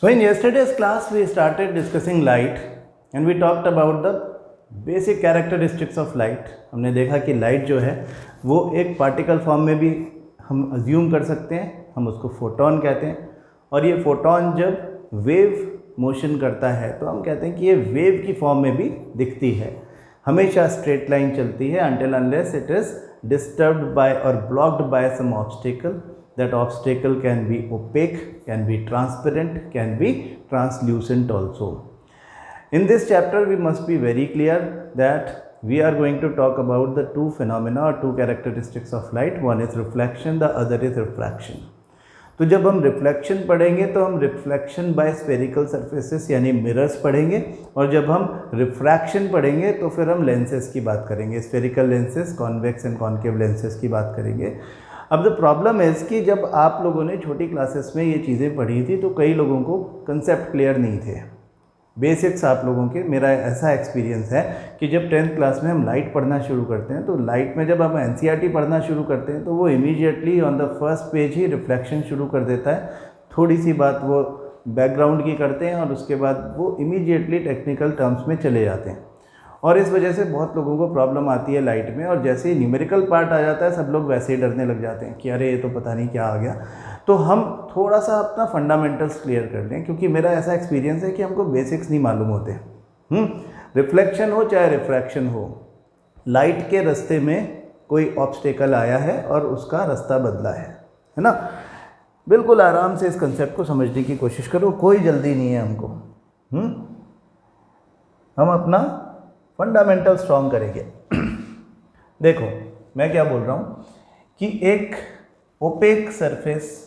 So in yesterday's class we started discussing light and we talked about the basic characteristics of light. हमने देखा कि light जो है वो एक पार्टिकल फॉर्म में भी हम अज्यूम कर सकते हैं, हम उसको फोटोन कहते हैं, और ये फोटोन जब वेव मोशन करता है तो हम कहते हैं कि ये वेव की फॉर्म में भी दिखती है, हमेशा स्ट्रेट लाइन चलती है until unless it is disturbed by or blocked by some obstacle. That obstacle can be opaque, can be transparent, can be translucent also. In this chapter we must be very clear that we are going to talk about the two phenomena or two characteristics of light. One is reflection, the other is refraction. तो जब हम reflection पढ़ेंगे तो हम reflection by spherical surfaces यानी mirrors पढ़ेंगे, और जब हम रिफ्रैक्शन पढ़ेंगे तो फिर हम लेंसेज की बात करेंगे, spherical lenses, convex and concave lenses की बात करेंगे. अब द प्रॉब्लम इज़ कि जब आप लोगों ने छोटी क्लासेस में ये चीज़ें पढ़ी थी तो कई लोगों को कंसेप्ट क्लियर नहीं थे, बेसिक्स आप लोगों के. मेरा ऐसा एक्सपीरियंस है कि जब 10th क्लास में हम लाइट पढ़ना शुरू करते हैं तो लाइट में जब हम एनसीईआरटी पढ़ना शुरू करते हैं तो वो immediately on the first page he reflection शुरू कर देता है. थोड़ी सी बात वो बैकग्राउंड की करते हैं और उसके बाद वो इमीडिएटली टेक्निकल टर्म्स में चले जाते हैं, और इस वजह से बहुत लोगों को प्रॉब्लम आती है लाइट में. और जैसे ही न्यूमेरिकल पार्ट आ जाता है सब लोग वैसे ही डरने लग जाते हैं कि अरे ये तो पता नहीं क्या आ गया. तो हम थोड़ा सा अपना फंडामेंटल्स क्लियर कर लें, क्योंकि मेरा ऐसा एक्सपीरियंस है कि हमको बेसिक्स नहीं मालूम होते. रिफ्लेक्शन हो चाहे रिफ्रैक्शन हो, लाइट के रास्ते में कोई ऑब्स्टेकल आया है और उसका रास्ता बदला है ना. बिल्कुल आराम से इस कंसेप्ट को समझने की कोशिश करो, कोई जल्दी नहीं है हमको. हम अपना फंडामेंटल स्ट्रॉन्ग करेंगे. देखो मैं क्या बोल रहा हूँ कि एक ओपेक सरफेस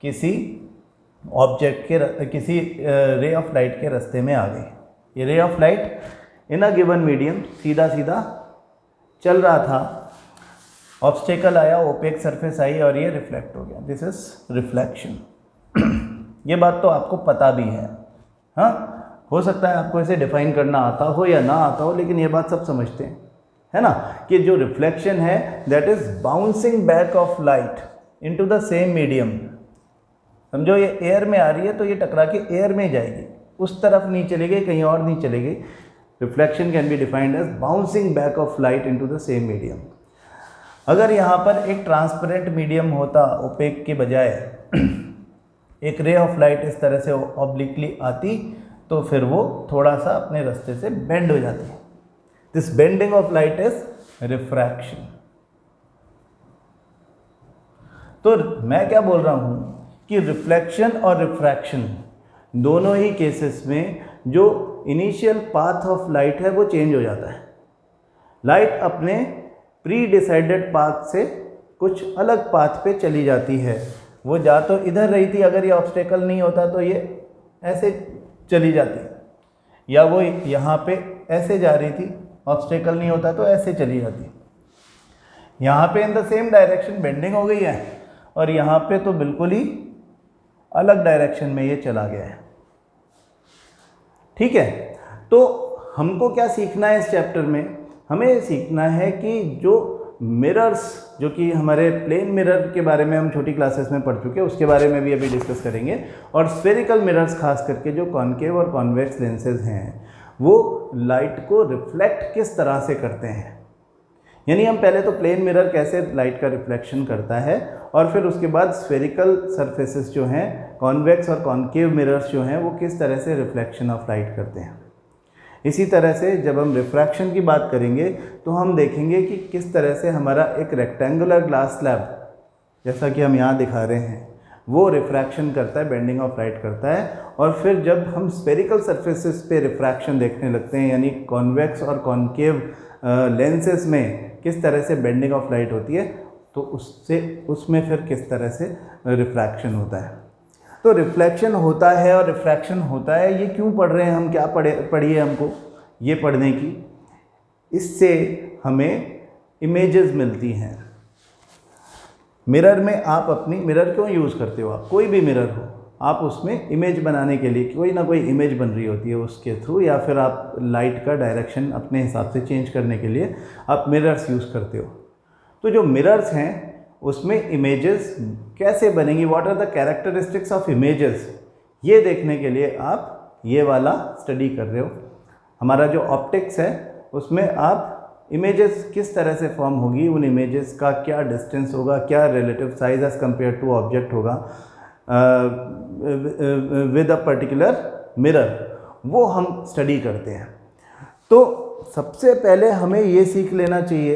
किसी ऑब्जेक्ट के किसी रे ऑफ लाइट के रास्ते में आ गई. ये रे of light in a given medium सीधा सीधा चल रहा था, ऑब्स्टेकल आया, ओपेक सरफेस आई और ये रिफ्लेक्ट हो गया. This is reflection. ये बात तो आपको पता भी है. हाँ, हो सकता है आपको इसे डिफाइन करना आता हो या ना आता हो, लेकिन ये बात सब समझते हैं, है ना, कि जो रिफ्लेक्शन है that is bouncing back of light into the same medium. समझो ये एयर में आ रही है तो ये टकरा के एयर में जाएगी, उस तरफ नहीं चली गई, कहीं और नहीं चली गई. Reflection can be defined as bouncing back of light into the same medium. अगर यहाँ पर एक ट्रांसपेरेंट मीडियम होता ओपेक के बजाय, एक रे ऑफ लाइट इस तरह से ऑब्लिकली आती तो फिर वो थोड़ा सा अपने रास्ते से बेंड हो जाती है. This bending of light is refraction. तो मैं क्या बोल रहा हूँ कि रिफ्लेक्शन और रिफ्रैक्शन दोनों ही केसेस में जो इनिशियल पाथ ऑफ लाइट है वो चेंज हो जाता है. लाइट अपने प्री डिसाइडेड पाथ से कुछ अलग पाथ पे चली जाती है. वो जा तो इधर रही थी, अगर ये ऑब्स्टेकल नहीं होता तो ये ऐसे चली जाती, या वो यहाँ पे ऐसे जा रही थी, ऑब्स्टेकल नहीं होता तो ऐसे चली जाती. यहाँ पे इन द सेम डायरेक्शन बेंडिंग हो गई है और यहाँ पे तो बिल्कुल ही अलग डायरेक्शन में ये चला गया है. ठीक है, तो हमको क्या सीखना है इस चैप्टर में? हमें ये सीखना है कि जो मिरर्स, जो कि हमारे प्लेन मिरर के बारे में हम छोटी क्लासेस में पढ़ चुके हैं, उसके बारे में भी अभी डिस्कस करेंगे, और स्फेरिकल मिरर्स खास करके जो कॉन्केव और कॉन्वेक्स लेंसेज हैं वो लाइट को रिफ्लेक्ट किस तरह से करते हैं. यानी हम पहले तो प्लेन मिरर कैसे लाइट का रिफ्लेक्शन करता है, और फिर उसके बाद स्फेरिकल सरफेसेस जो हैं, कॉन्वेक्स और कॉन्केव मिरर्स जो हैं, वो किस तरह से रिफ्लेक्शन ऑफ लाइट करते हैं. इसी तरह से जब हम रिफ्रैक्शन की बात करेंगे तो हम देखेंगे कि किस तरह से हमारा एक रेक्टेंगुलर ग्लास स्लैब, जैसा कि हम यहाँ दिखा रहे हैं, वो रिफ्रैक्शन करता है, बेंडिंग ऑफ लाइट करता है. और फिर जब हम स्फेरिकल सरफेसेस पे रिफ्रैक्शन देखने लगते हैं, यानी कॉन्वेक्स और कॉन्केव लेंसेज में किस तरह से बेंडिंग ऑफ लाइट होती है, तो उसमें फिर किस तरह से रिफ्रैक्शन होता है. तो रिफ्लेक्शन होता है और रिफ्रैक्शन होता है, ये क्यों पढ़ रहे हैं हम, क्या पढ़िए हमको ये पढ़ने की. इससे हमें इमेजेस मिलती हैं. मिरर में आप अपनी, मिरर क्यों यूज़ करते हो आप, कोई भी मिरर हो, आप उसमें इमेज बनाने के लिए कोई ना कोई इमेज बन रही होती है उसके थ्रू, या फिर आप लाइट का डायरेक्शन अपने हिसाब से चेंज करने के लिए आप मिरर्स यूज़ करते हो. तो जो मिरर्स हैं उसमें इमेजेस कैसे बनेंगी, what are the characteristics of images, ये देखने के लिए आप ये वाला स्टडी कर रहे हो। हमारा जो ऑप्टिक्स है उसमें आप इमेजेस किस तरह से फॉर्म होगी, उन इमेजेस का क्या डिस्टेंस होगा, क्या relative size as compare to object होगा विद अ पर्टिकुलर मिरर, वो हम स्टडी करते हैं। तो सबसे पहले हमें ये सीख लेना चाहिए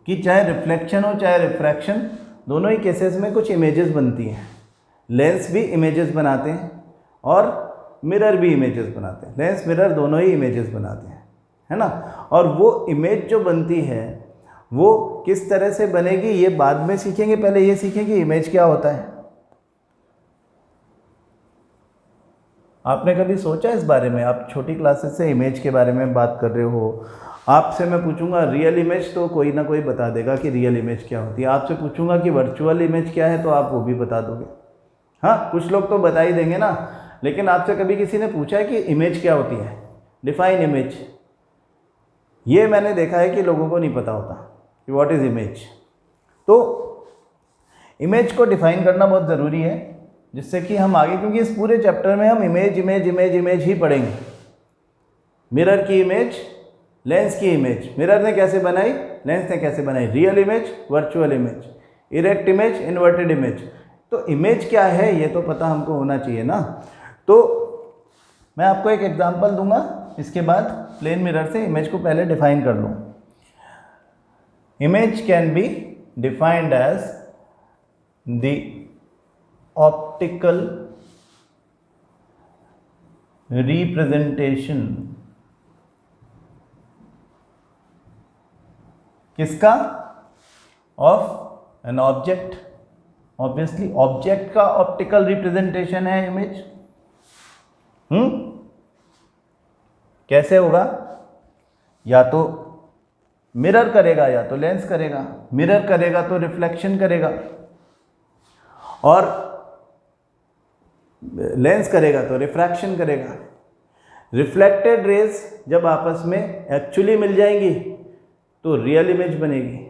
कि चाहे रिफ्लेक्शन हो चाहे रिफ्रैक्शन, दोनों ही केसेस में कुछ इमेजेस बनती हैं। लेंस भी इमेजेस बनाते हैं और मिरर भी इमेजेस बनाते हैं। लेंस मिरर दोनों ही इमेजेस बनाते हैं, है ना। और वो इमेज जो बनती है वो किस तरह से बनेगी ये बाद में सीखेंगे, पहले ये सीखें कि इमेज क्या होता है। आपने कभी सोचा इस बारे में? आप छोटी क्लासेस से इमेज के बारे में बात कर रहे हो। आपसे मैं पूछूंगा रियल इमेज, तो कोई ना कोई बता देगा कि रियल इमेज क्या होती है। आपसे पूछूंगा कि वर्चुअल इमेज क्या है, तो आप वो भी बता दोगे। हाँ, कुछ लोग तो बता ही देंगे ना। लेकिन आपसे कभी किसी ने पूछा है कि इमेज क्या होती है, डिफाइन इमेज? ये मैंने देखा है कि लोगों को नहीं पता होता कि व्हाट इज़ इमेज। तो इमेज को डिफाइन करना बहुत ज़रूरी है, जिससे कि हम आगे, क्योंकि इस पूरे चैप्टर में हम इमेज इमेज इमेज इमेज ही पढ़ेंगे। मिरर की इमेज, लेंस की इमेज, मिरर ने कैसे बनाई, लेंस ने कैसे बनाई, real image, virtual image, erect image, inverted image. तो इमेज क्या है ये तो पता हमको होना चाहिए ना। तो मैं आपको एक एग्जांपल दूंगा, इसके बाद प्लेन मिरर से इमेज को पहले डिफाइन कर लूँ। Image can be defined as the optical representation किसका? Of an object. Obviously object का ऑप्टिकल रिप्रेजेंटेशन है इमेज। कैसे होगा? या तो मिरर करेगा या तो लेंस करेगा। मिरर करेगा तो रिफ्लेक्शन करेगा, और लेंस करेगा तो रिफ्रैक्शन करेगा। रिफ्लेक्टेड रेज जब आपस में एक्चुअली मिल जाएंगी तो रियल इमेज बनेगी।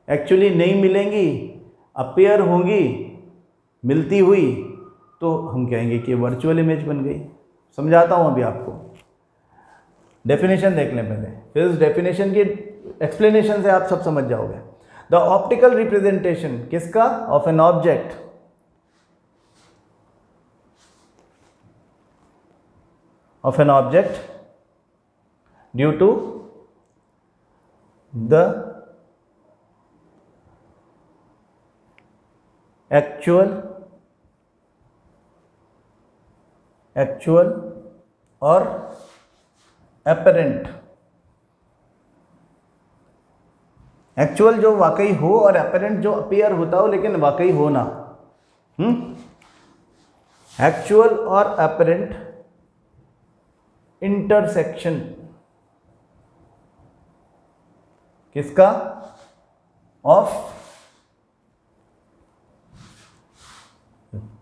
एक्चुअली नहीं मिलेंगी, अपीयर होंगी मिलती हुई, तो हम कहेंगे कि वर्चुअल इमेज बन गई। समझाता हूँ अभी आपको। डेफिनेशन देख लें पहले, फिर उस डेफिनेशन की एक्सप्लेनेशन से आप सब समझ जाओगे। द ऑप्टिकल रिप्रेजेंटेशन किसका? Of an object due to the actual और एपरेंट। एक्चुअल जो वाकई हो और एपरेंट जो अपीयर होता हो लेकिन वाकई हो ना। एक्चुअल और एपरेंट इंटरसेक्शन किसका? ऑफ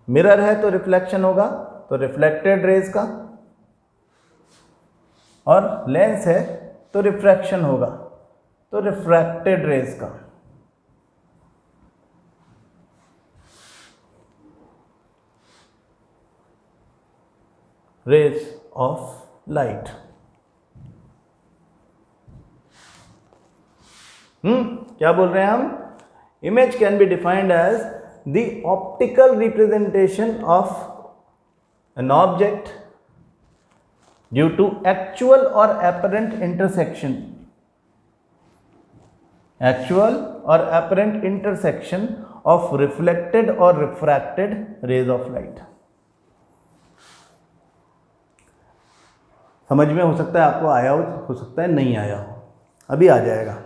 मिरर है तो रिफ्लेक्शन होगा, तो रिफ्लेक्टेड रेज का, और लेंस है तो रिफ्रैक्शन होगा, तो रिफ्रैक्टेड रेज का। Rays of light. क्या बोल रहे हैं हम? Image can be defined as the optical representation of an object due to actual और एपरेंट इंटरसेक्शन। एक्चुअल और एपरेंट इंटरसेक्शन ऑफ रिफ्लेक्टेड और रिफ्रैक्टेड रेज ऑफ लाइट। समझ में हो सकता है आपको आया हो सकता है नहीं आया हो, अभी आ जाएगा।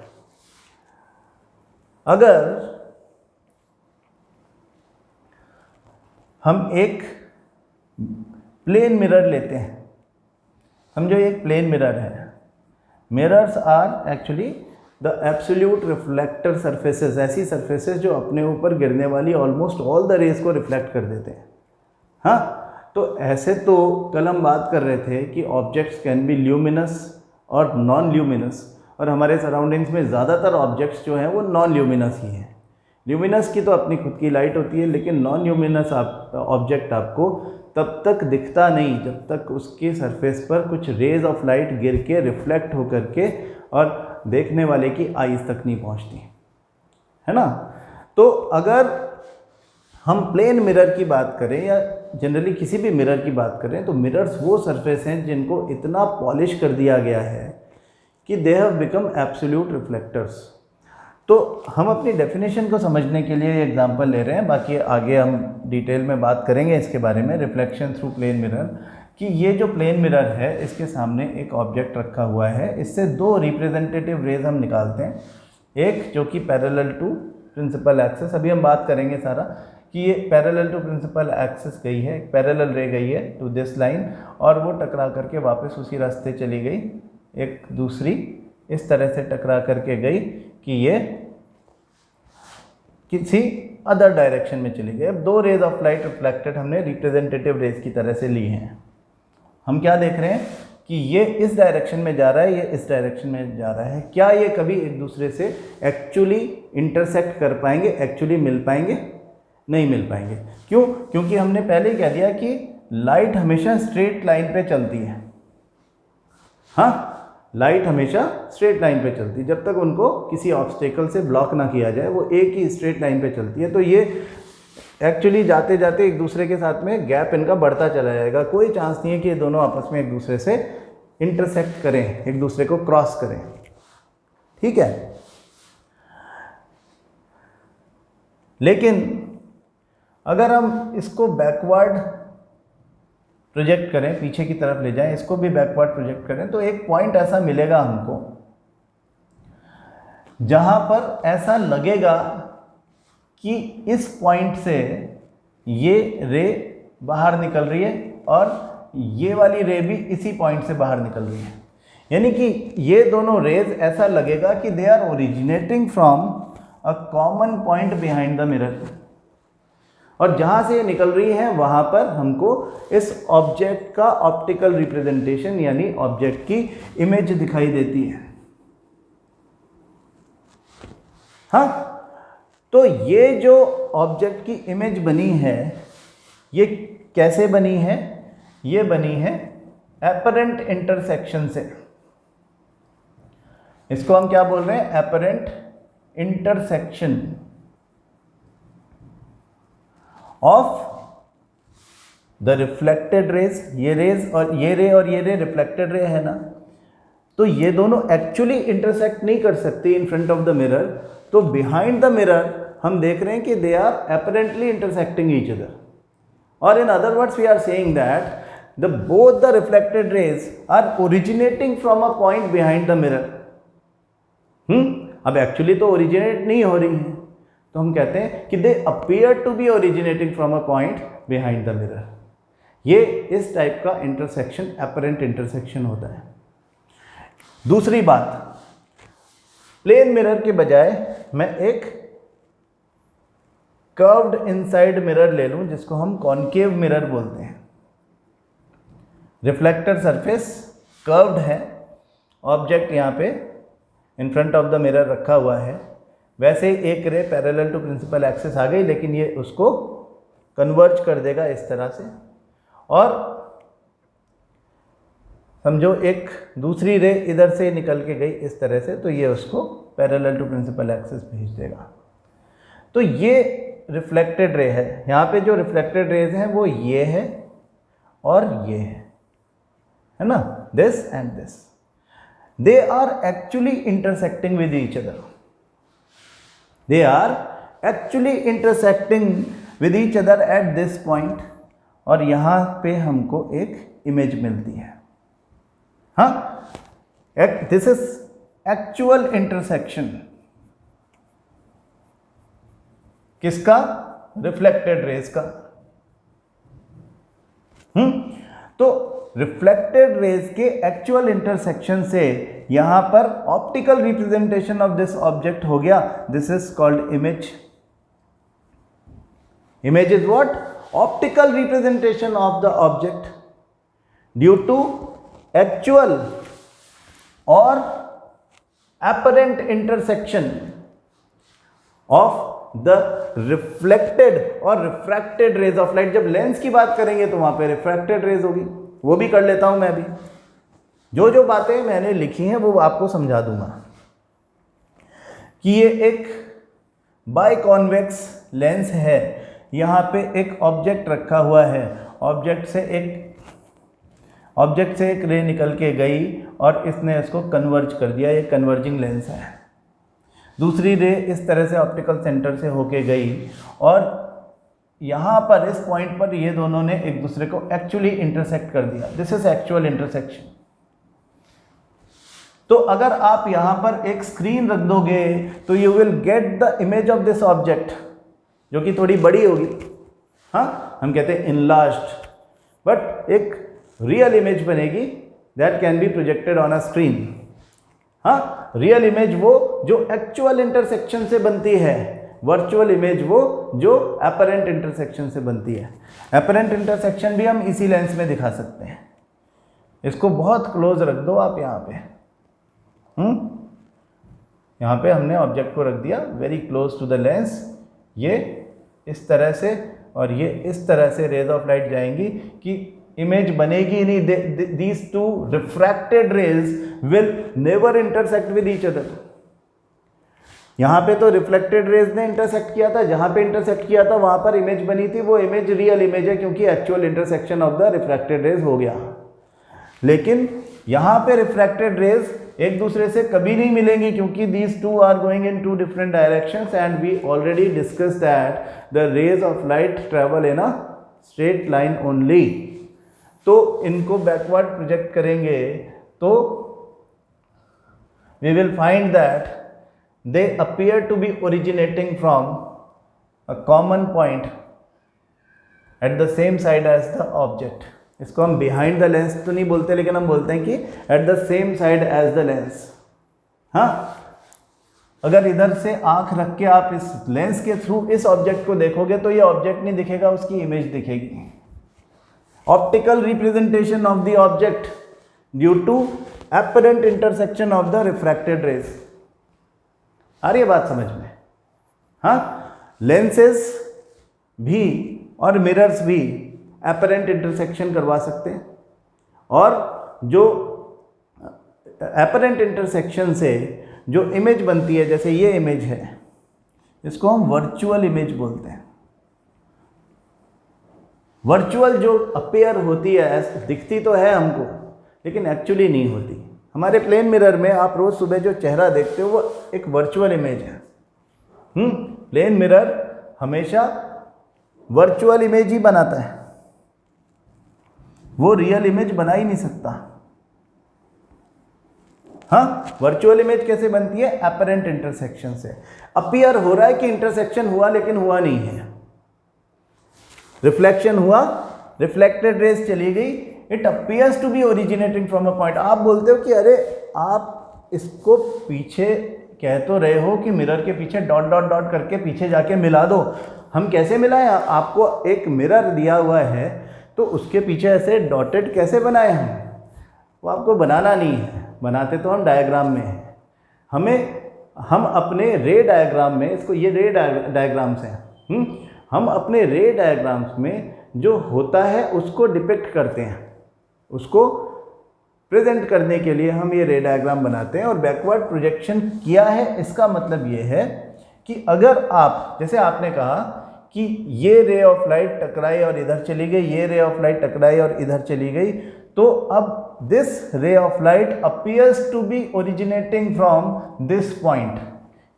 अगर हम एक प्लेन मिरर लेते हैं, समझो एक प्लेन मिरर है। Mirrors are actually the absolute reflector surfaces, ऐसी सरफेसेस जो अपने ऊपर गिरने वाली ऑलमोस्ट ऑल द रेज को रिफ्लेक्ट कर देते हैं। हाँ, तो ऐसे तो कल हम बात कर रहे थे कि ऑब्जेक्ट्स कैन बी ल्यूमिनस और नॉन ल्यूमिनस, और हमारे सराउंडिंग्स में ज़्यादातर ऑब्जेक्ट्स जो हैं वो नॉन ल्यूमिनस ही हैं। ल्यूमिनस की तो अपनी खुद की लाइट होती है, लेकिन नॉन ल्यूमिनस ऑब्जेक्ट आपको तब तक दिखता नहीं जब तक उसके सरफेस पर कुछ रेज ऑफ लाइट गिर के रिफ्लेक्ट होकर के और देखने वाले की आईज तक नहीं पहुंचती, है ना। तो अगर हम प्लेन मिरर की बात करें या जनरली किसी भी मिरर की बात करें, तो मिरर्स वो सरफेस हैं जिनको इतना पॉलिश कर दिया गया है कि they have become absolute reflectors. तो हम अपनी डेफिनेशन को समझने के लिए एग्जांपल ले रहे हैं, बाकी आगे हम डिटेल में बात करेंगे इसके बारे में, रिफ्लेक्शन थ्रू प्लेन मिरर, कि ये जो प्लेन मिरर है इसके सामने एक ऑब्जेक्ट रखा हुआ है, इससे दो रिप्रेजेंटेटिव रेज हम निकालते हैं, एक जो कि पैरेलल टू प्रिंसिपल एक्सिस, अभी हम बात करेंगे सारा कि ये पैरेलल टू प्रिंसिपल एक्सिस गई है, एक पैरेलल रे गई है टू दिस लाइन, और वो टकरा करके वापस उसी रास्ते चली गई, एक दूसरी इस तरह से टकरा करके गई कि ये किसी अदर डायरेक्शन में चली गई। अब दो रेज ऑफ लाइट रिफ्लेक्टेड हमने रिप्रेजेंटेटिव रेज की तरह से ली हैं। हम क्या देख रहे हैं कि ये इस डायरेक्शन में जा रहा है, ये इस डायरेक्शन में जा रहा है, क्या ये कभी एक दूसरे से एक्चुअली इंटरसेक्ट कर पाएंगे, एक्चुअली मिल पाएंगे? नहीं मिल पाएंगे। क्यों? क्योंकि हमने पहले ही कह दिया कि लाइट हमेशा स्ट्रेट लाइन पे चलती है। हाँ, लाइट हमेशा स्ट्रेट लाइन पे चलती है, जब तक उनको किसी ऑब्स्टेकल से ब्लॉक ना किया जाए वो एक ही स्ट्रेट लाइन पे चलती है। तो ये एक्चुअली जाते जाते एक दूसरे के साथ में गैप इनका बढ़ता चला जाएगा, कोई चांस नहीं है कि ये दोनों आपस में एक दूसरे से इंटरसेक्ट करें, एक दूसरे को क्रॉस करें, ठीक है। लेकिन अगर हम इसको बैकवर्ड प्रोजेक्ट करें, पीछे की तरफ ले जाएं, इसको भी बैकवर्ड प्रोजेक्ट करें, तो एक पॉइंट ऐसा मिलेगा हमको जहां पर ऐसा लगेगा कि इस पॉइंट से ये रे बाहर निकल रही है और ये वाली रे भी इसी पॉइंट से बाहर निकल रही है। यानी कि ये दोनों रेज ऐसा लगेगा कि they are originating from a common point behind the mirror, और जहाँ से ये निकल रही है वहाँ पर हमको इस ऑब्जेक्ट का ऑप्टिकल रिप्रेजेंटेशन यानी ऑब्जेक्ट की इमेज दिखाई देती है। हाँ, तो ये जो ऑब्जेक्ट की इमेज बनी है ये कैसे बनी है? ये बनी है एपरेंट इंटरसेक्शन से। इसको हम क्या बोल रहे हैं? Apparent intersection of the reflected raise. ये रेज और ये रे रिफ्लेक्टेड रे है ना, तो ये दोनों एक्चुअली इंटरसेक्ट नहीं कर सकती in front of the mirror. तो बिहाइंड द मिरर हम देख रहे हैं कि they are apparently intersecting each other, और in other words we are saying that the both the reflected rays are originating from a point behind the mirror. अब actually तो ओरिजिनेट नहीं हो रही है, तो हम कहते हैं कि they appear to be originating from a point behind the mirror. ये इस टाइप का इंटरसेक्शन एपरेंट इंटरसेक्शन होता है। दूसरी बात, प्लेन मिरर के बजाय मैं एक कर्व्ड इनसाइड मिरर ले लूं जिसको हम कॉनकेव मिरर बोलते हैं। रिफ्लेक्टर सरफेस कर्व्ड है, ऑब्जेक्ट यहाँ पे in front of the mirror रखा हुआ है, वैसे ही एक ray parallel to principal axis आ गई, लेकिन ये उसको कन्वर्ज कर देगा इस तरह से, और समझो एक दूसरी रे इधर से निकल के गई इस तरह से, तो ये उसको पैरेलल टू प्रिंसिपल एक्सिस भेज देगा। तो ये रिफ्लेक्टेड रे है। यहाँ पे जो रिफ्लेक्टेड रेज हैं वो ये है और ये है ना, this and this. They are actually intersecting with each other. They are actually intersecting with each other at this point, और यहाँ पे हमको एक इमेज मिलती है। हाँ, दिस इज एक्चुअल इंटरसेक्शन। किसका? रिफ्लेक्टेड रेज का। तो रिफ्लेक्टेड रेज के एक्चुअल इंटरसेक्शन से यहां पर optical representation of this object हो गया। This is called image. Image is what? Optical representation of the object due to actual और apparent intersection of the reflected और रिफ्रैक्टेड रेज ऑफ लाइट। जब lens की बात करेंगे तो वहां पे रिफ्रैक्टेड रेज होगी, वो भी कर लेता हूं मैं अभी। जो जो बातें मैंने लिखी हैं वो आपको समझा दूंगा कि ये एक बाइकॉन्वेक्स लेंस है। यहाँ पे एक ऑब्जेक्ट रखा हुआ है, ऑब्जेक्ट से एक रे निकल के गई और इसने इसको कन्वर्ज कर दिया, ये कन्वर्जिंग लेंस है। दूसरी रे इस तरह से ऑप्टिकल सेंटर से होके गई और यहाँ पर इस पॉइंट पर ये दोनों ने एक दूसरे को एक्चुअली इंटरसेक्ट कर दिया। This is actual intersection. तो अगर आप यहाँ पर एक स्क्रीन रख दोगे तो you will get the image of this object, जो कि थोड़ी बड़ी होगी, हाँ हम कहते हैं इनलार्ज्ड, बट एक रियल इमेज बनेगी that can be projected on a screen. हाँ, रियल इमेज वो जो एक्चुअल इंटरसेक्शन से बनती है, वर्चुअल इमेज वो जो अपरेंट इंटरसेक्शन से बनती है। अपरेंट इंटरसेक्शन भी हम इसी लेंस में दिखा सकते हैं। इसको बहुत क्लोज रख दो आप यहाँ पे, यहाँ पे हमने ऑब्जेक्ट को रख दिया very close to the lens. ये इस तरह से और ये इस तरह से रेज ऑफ लाइट जाएंगी कि इमेज बनेगी ही नहीं। These two refracted rays will never intersect with each other. यहाँ पे तो रिफ्लेक्टेड रेज ने इंटरसेक्ट किया था, जहाँ पे इंटरसेक्ट किया था वहाँ पर इमेज बनी थी, वो इमेज रियल इमेज है क्योंकि actual intersection of the refracted rays हो गया। लेकिन यहाँ पे रिफ्रैक्टेड रेज एक दूसरे से कभी नहीं मिलेंगी क्योंकि these two are going in two different directions and we already discussed that the rays of light travel in a straight line only। तो इनको बैकवर्ड प्रोजेक्ट करेंगे तो we will find that they appear to be originating from a common point at the same side as the object। इसको हम behind the lens तो नहीं बोलते, लेकिन हम बोलते हैं कि at the same side as the lens. हाँ, अगर इधर से आंख रख के आप इस लेंस के थ्रू इस ऑब्जेक्ट को देखोगे तो ये ऑब्जेक्ट नहीं दिखेगा, उसकी इमेज दिखेगी। Optical representation of the object due to apparent intersection of the refracted rays. आ रही है बात समझ में? हाँ, लेंसेज भी और मिरर्स भी अपरेंट इंटरसेक्शन करवा सकते हैं और जो अपरेंट इंटरसेक्शन से जो इमेज बनती है, जैसे ये इमेज है, इसको हम वर्चुअल इमेज बोलते हैं। वर्चुअल जो अपेयर होती है, दिखती तो है हमको लेकिन एक्चुअली नहीं होती। हमारे प्लेन मिरर में आप रोज सुबह जो चेहरा देखते हो वो एक वर्चुअल इमेज है। प्लेन मिरर हमेशा वर्चुअल इमेज ही बनाता है, वो रियल इमेज बना ही नहीं सकता। हाँ, वर्चुअल इमेज कैसे बनती है? अपरेंट इंटरसेक्शन से। अपीयर हो रहा है कि इंटरसेक्शन हुआ लेकिन हुआ नहीं है। रिफ्लेक्शन हुआ, रिफ्लेक्टेड रेज चली गई, it appears to be originating from a point. आप बोलते हो कि अरे आप इसको पीछे कह तो रहे हो कि मिरर के पीछे डॉट डॉट डॉट करके पीछे जाके मिला दो। हम कैसे मिलाएं? आपको एक मिरर दिया हुआ है तो उसके पीछे ऐसे डॉटेड कैसे बनाए हम? वो आपको बनाना नहीं है, बनाते तो हम डायग्राम में हैं। हम अपने रे डायग्राम में, इसको ये रे डायग्राम्स हैं, हम अपने रे डायग्राम्स में जो होता है उसको डिपिक्ट करते हैं, उसको प्रेजेंट करने के लिए हम ये रे डायग्राम बनाते हैं। और बैकवर्ड प्रोजेक्शन किया है, इसका मतलब ये है कि अगर आप, जैसे आपने कहा कि ये रे ऑफ लाइट टकराई और इधर चली गई, ये रे ऑफ लाइट टकराई और इधर चली गई, तो अब this ray of light appears to be originating from this point.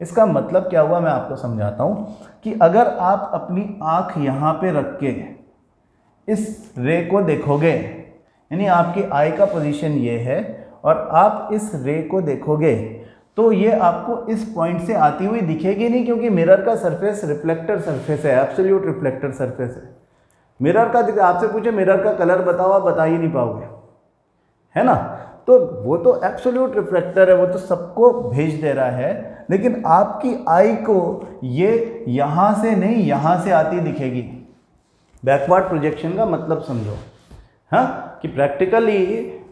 इसका मतलब क्या हुआ मैं आपको समझाता हूँ कि अगर आप अपनी आँख यहाँ पे रख के इस रे को देखोगे, यानी आपकी आई का पोजीशन ये है और आप इस रे को देखोगे तो ये आपको इस पॉइंट से आती हुई दिखेगी नहीं, क्योंकि मिरर का सरफेस रिफ्लेक्टर सरफेस है, एब्सोल्यूट रिफ्लेक्टर सरफेस है। मिरर का, आपसे पूछे मिरर का कलर बताओ, आप बता ही नहीं पाओगे, है ना? तो वो तो एब्सोल्यूट रिफ्लेक्टर है, वो तो सबको भेज दे रहा है, लेकिन आपकी आई को ये यहाँ से नहीं यहाँ से आती दिखेगी। बैकवर्ड प्रोजेक्शन का मतलब समझो, हाँ, कि प्रैक्टिकली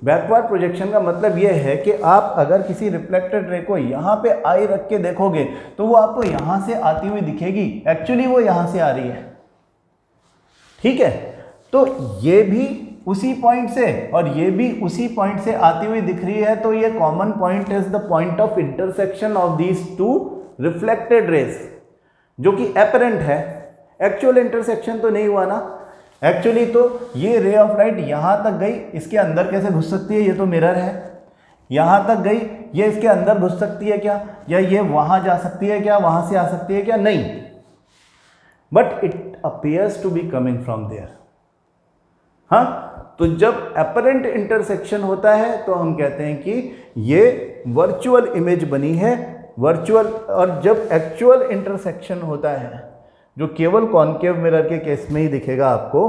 बैकवर्ड प्रोजेक्शन का मतलब ये है कि आप अगर किसी रिफ्लेक्टेड रे को यहाँ पे आई रख के देखोगे तो वो आपको यहाँ से आती हुई दिखेगी, एक्चुअली वो यहाँ से आ रही है, ठीक है। तो ये भी उसी पॉइंट से और ये भी उसी पॉइंट से आती हुई दिख रही है, तो ये common point is the point of intersection of these two reflected raise, जो कि एपरेंट है। एक्चुअल इंटरसेक्शन तो नहीं हुआ ना, एक्चुअली तो ये रे ऑफ लाइट यहाँ तक गई, इसके अंदर कैसे घुस सकती है, ये तो मिरर है, यहाँ तक गई, ये इसके अंदर घुस सकती है क्या, या ये वहाँ जा सकती है क्या, वहाँ से आ सकती है क्या, नहीं, but it appears to be coming from there. हाँ, तो जब अपरेंट इंटरसेक्शन होता है तो हम कहते हैं कि ये वर्चुअल इमेज बनी है, वर्चुअल। और जब एक्चुअल इंटरसेक्शन होता है, जो केवल कॉनकेव मिरर के केस में ही दिखेगा आपको,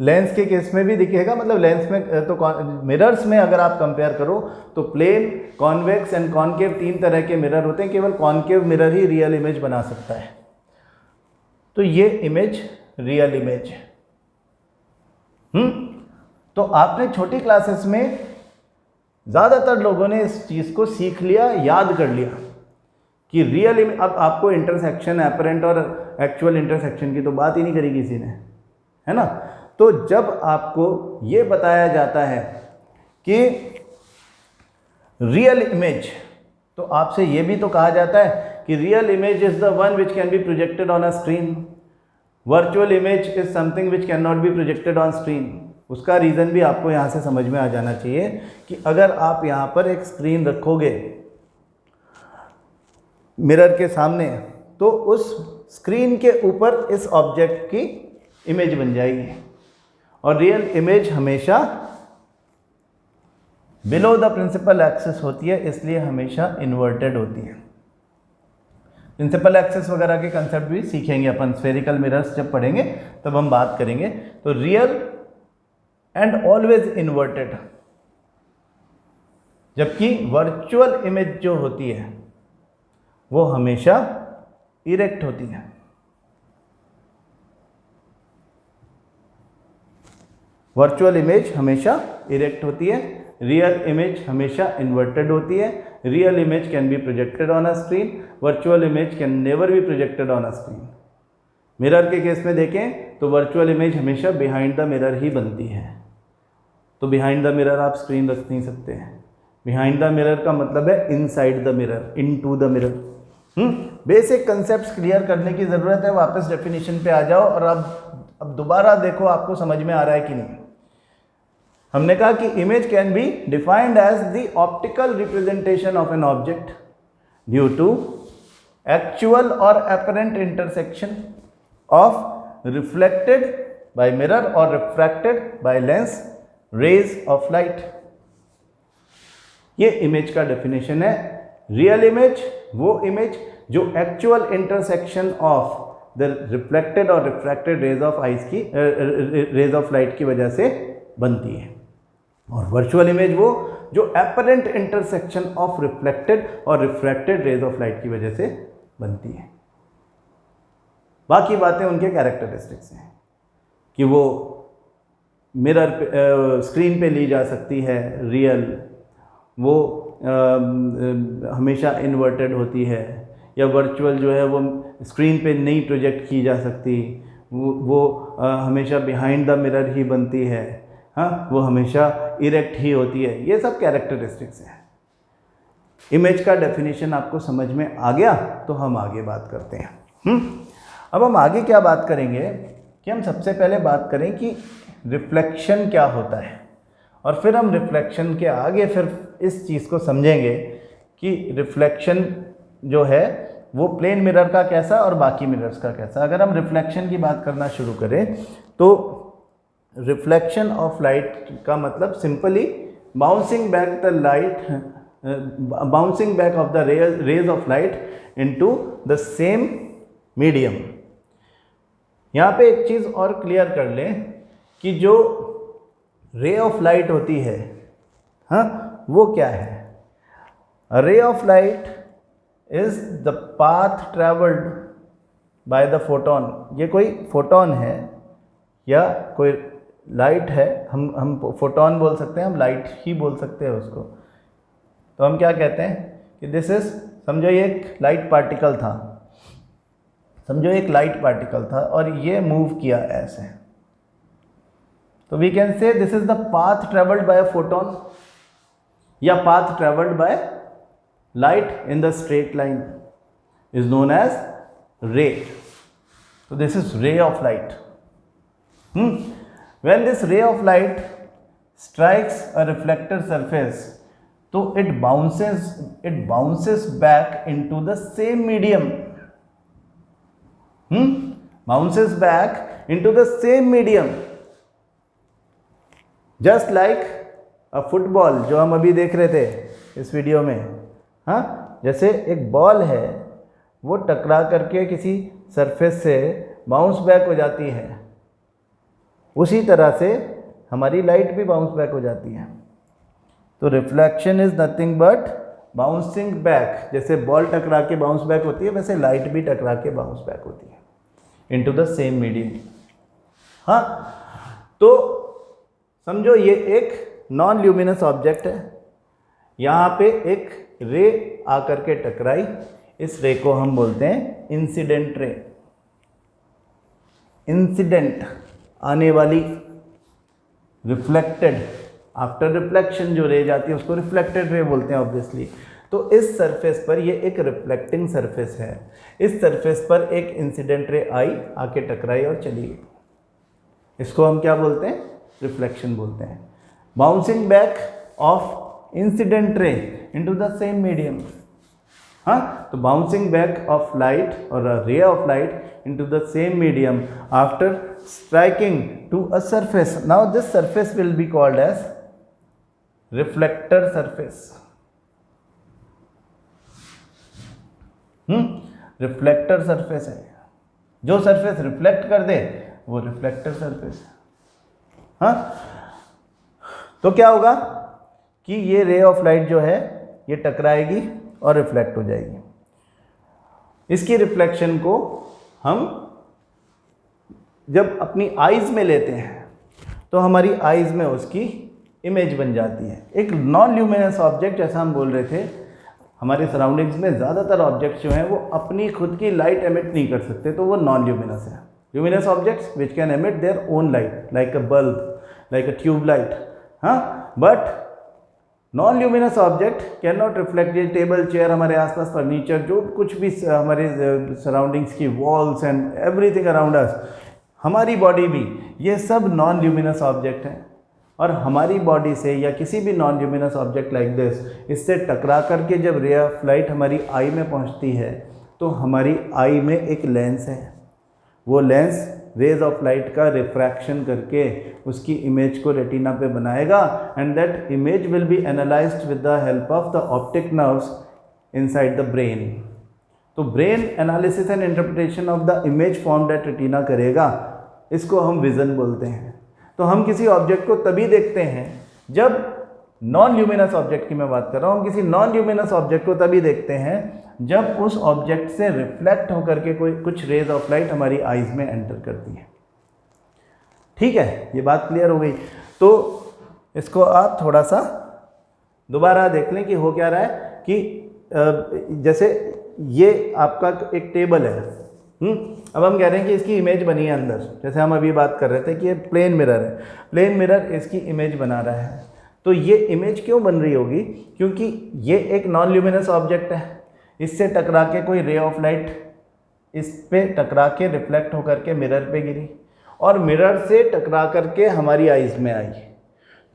लेंस के केस में भी दिखेगा, मतलब लेंस में तो मिरर्स में अगर आप कंपेयर करो तो प्लेन, कॉन्वेक्स एंड कॉनकेव 3 तरह के मिरर होते हैं, केवल कॉनकेव मिरर ही रियल इमेज बना सकता है। तो ये इमेज रियल इमेज है। तो आपने छोटी क्लासेस में ज़्यादातर लोगों ने इस चीज़ को सीख लिया, याद कर लिया कि रियल इमेज। अब आपको इंटरसेक्शन, एपरेंट और एक्चुअल इंटरसेक्शन की तो बात ही नहीं करी किसी ने, है ना। तो जब आपको ये बताया जाता है कि रियल इमेज, तो आपसे ये भी तो कहा जाता है कि real image is the one which can be projected on a screen, virtual image is something which can not be projected on screen. उसका रीज़न भी आपको यहाँ से समझ में आ जाना चाहिए कि अगर आप यहाँ पर एक स्क्रीन रखोगे मिरर के सामने, तो उस स्क्रीन के ऊपर इस ऑब्जेक्ट की इमेज बन जाएगी, और रियल इमेज हमेशा बिलो द प्रिंसिपल एक्सिस होती है, इसलिए हमेशा इन्वर्टेड होती है। प्रिंसिपल एक्सिस वगैरह के कंसेप्ट भी सीखेंगे अपन, स्फेरिकल मिरर्स जब पढ़ेंगे तब हम बात करेंगे। तो रियल एंड ऑलवेज इन्वर्टेड, जबकि वर्चुअल इमेज जो होती है वो हमेशा इरेक्ट होती है। वर्चुअल इमेज हमेशा इरेक्ट होती है, रियल इमेज हमेशा इन्वर्टेड होती है। Real image can be projected on a screen, virtual image can never be projected on a screen. Mirror के केस में देखें तो वर्चुअल इमेज हमेशा बिहाइंड द मिरर ही बनती है। तो बिहाइंड द मिरर आप स्क्रीन रख नहीं सकते हैं। बिहाइंड द मिरर का मतलब है inside the mirror, into the mirror. Basic concepts clear करने की ज़रूरत है। वापस डेफिनेशन पे आ जाओ और अब दोबारा देखो आपको समझ में आ रहा है कि नहीं। हमने कहा कि image can be defined as the optical representation of an object due to actual और apparent intersection of reflected by mirror और refracted by lens rays of light. ये इमेज का डेफिनेशन है। रियल इमेज वो इमेज जो actual intersection of the reflected और refracted rays of ice की rays of light की वजह से बनती है, और वर्चुअल इमेज वो जो अपरेंट इंटरसेक्शन ऑफ रिफ्लेक्टेड और रिफ्रैक्टेड रेज ऑफ लाइट की वजह से बनती है। बाकी बातें उनके कैरेक्टरिस्टिक्स हैं कि वो मिरर पे स्क्रीन पे ली जा सकती है रियल, वो हमेशा इन्वर्टेड होती है, या वर्चुअल जो है वो स्क्रीन पे नहीं प्रोजेक्ट की जा सकती, वो हमेशा बिहाइंड द मिरर ही बनती है, हाँ, वो हमेशा इरेक्ट ही होती है। ये सब कैरेक्टरिस्टिक्स हैं। इमेज का डेफिनेशन आपको समझ में आ गया तो हम आगे बात करते हैं। अब हम आगे क्या बात करेंगे कि हम सबसे पहले बात करें कि रिफ्लेक्शन क्या होता है, और फिर हम रिफ्लेक्शन के आगे फिर इस चीज़ को समझेंगे कि रिफ्लेक्शन जो है वो प्लेन मिरर का कैसा और बाकी मिरर्स का कैसा। अगर हम रिफ्लेक्शन की बात करना शुरू करें तो रिफ्लेक्शन ऑफ लाइट का मतलब simply bouncing back the light, bouncing back of the rays of light into the same medium. यहाँ पे एक चीज़ और क्लियर कर लें कि जो रे ऑफ लाइट होती है, हाँ, वो क्या है। रे of light is the path travelled by the photon. ये कोई फोटोन है या कोई लाइट है, हम फोटोन बोल सकते हैं, हम लाइट ही बोल सकते हैं उसको। तो हम क्या कहते हैं कि दिस इज, समझो ये एक लाइट पार्टिकल था, समझो एक लाइट पार्टिकल था और ये मूव किया ऐसे, तो we can say this is the path travelled by a photon या path travelled by light in the straight line is known as ray. So this is ray of light. When this ray of light strikes a reflector surface, so it bounces back into the same medium. Bounces back into the same medium. Just like a football जो हम अभी देख रहे थे इस video में, हाँ, जैसे एक बॉल है वो टकरा करके किसी सरफेस से बाउंस बैक हो जाती है, उसी तरह से हमारी लाइट भी बाउंस बैक हो जाती है। तो reflection is nothing but bouncing back, जैसे बॉल टकरा के बाउंस बैक होती है वैसे लाइट भी टकरा के बाउंस बैक होती है इनटू द सेम मीडियम। हाँ, तो समझो ये एक नॉन ल्यूमिनस ऑब्जेक्ट है, यहाँ पे एक रे आकर के टकराई, इस रे को हम बोलते हैं इंसिडेंट रे। इंसिडेंट आने वाली, रिफ्लेक्टेड, आफ्टर रिफ्लेक्शन जो रे जाती है उसको रिफ्लेक्टेड रे बोलते हैं ऑब्वियसली। तो इस सरफेस पर ये एक रिफ्लेक्टिंग सरफेस है, इस सरफेस पर एक इंसिडेंट रे आई, आके टकराई और चली गई, इसको हम क्या बोलते हैं? रिफ्लेक्शन बोलते हैं। Bouncing back of incident ray into the same medium. हाँ, तो बाउंसिंग बैक ऑफ लाइट और a ray of light into the same medium after striking to a surface. Now this surface will be called as reflector surface. Reflector surface है, जो surface reflect कर दे वो reflector surface है। हाँ, तो क्या होगा कि ये रे ऑफ लाइट जो है ये टकराएगी और रिफ्लेक्ट हो जाएगी। इसकी रिफ्लेक्शन को हम जब अपनी आइज़ में लेते हैं तो हमारी आइज़ में उसकी इमेज बन जाती है। एक नॉन ल्यूमिनस ऑब्जेक्ट, जैसा हम बोल रहे थे, हमारे सराउंडिंग्स में ज़्यादातर ऑब्जेक्ट्स जो हैं वो अपनी खुद की लाइट एमिट नहीं कर सकते, तो वो नॉन ल्यूमिनस है। Luminous objects which can emit their own light, like a bulb, like a tube light. हाँ, but non luminous object can not reflect. ये टेबल, चेयर, हमारे आसपास फर्नीचर, जो कुछ भी हमारे सराउंडिंग्स की walls and everything around us, हमारी बॉडी भी, ये सब नॉन ल्यूमिनस ऑब्जेक्ट हैं। और हमारी बॉडी से या किसी भी non luminous object like this, इससे टकरा करके जब रे ऑफ लाइट हमारी आई में पहुंचती है तो हमारी आई में एक लेंस है, वो लेंस रेज ऑफ लाइट का रिफ्रैक्शन करके उसकी इमेज को रेटिना पे बनाएगा, and that image will be analysed with the help of the optic nerves inside the brain. तो brain analysis and interpretation of the image formed at retina करेगा, इसको हम विज़न बोलते हैं। तो हम किसी ऑब्जेक्ट को तभी देखते हैं जब, नॉन ल्यूमिनस ऑब्जेक्ट की मैं बात कर रहा हूँ, हम किसी नॉन ल्यूमिनस ऑब्जेक्ट को तभी देखते हैं जब उस ऑब्जेक्ट से रिफ्लेक्ट होकर के कोई कुछ रेज ऑफ लाइट हमारी आइज़ में एंटर करती है। ठीक है, ये बात क्लियर हो गई। तो इसको आप थोड़ा सा दोबारा देख लें कि हो क्या रहा है कि जैसे ये आपका एक टेबल है, अब हम कह रहे हैं कि इसकी इमेज बनी है अंदर, जैसे हम अभी बात कर रहे थे कि ये प्लेन मिरर है, प्लेन मिरर इसकी इमेज बना रहा है। तो ये इमेज क्यों बन रही होगी? क्योंकि ये एक नॉन ल्यूमिनस ऑब्जेक्ट है, इससे टकरा के कोई रे ऑफ लाइट इस पे टकरा के रिफ्लेक्ट होकर के मिरर पे गिरी और मिरर से टकरा करके हमारी आइज़ में आई,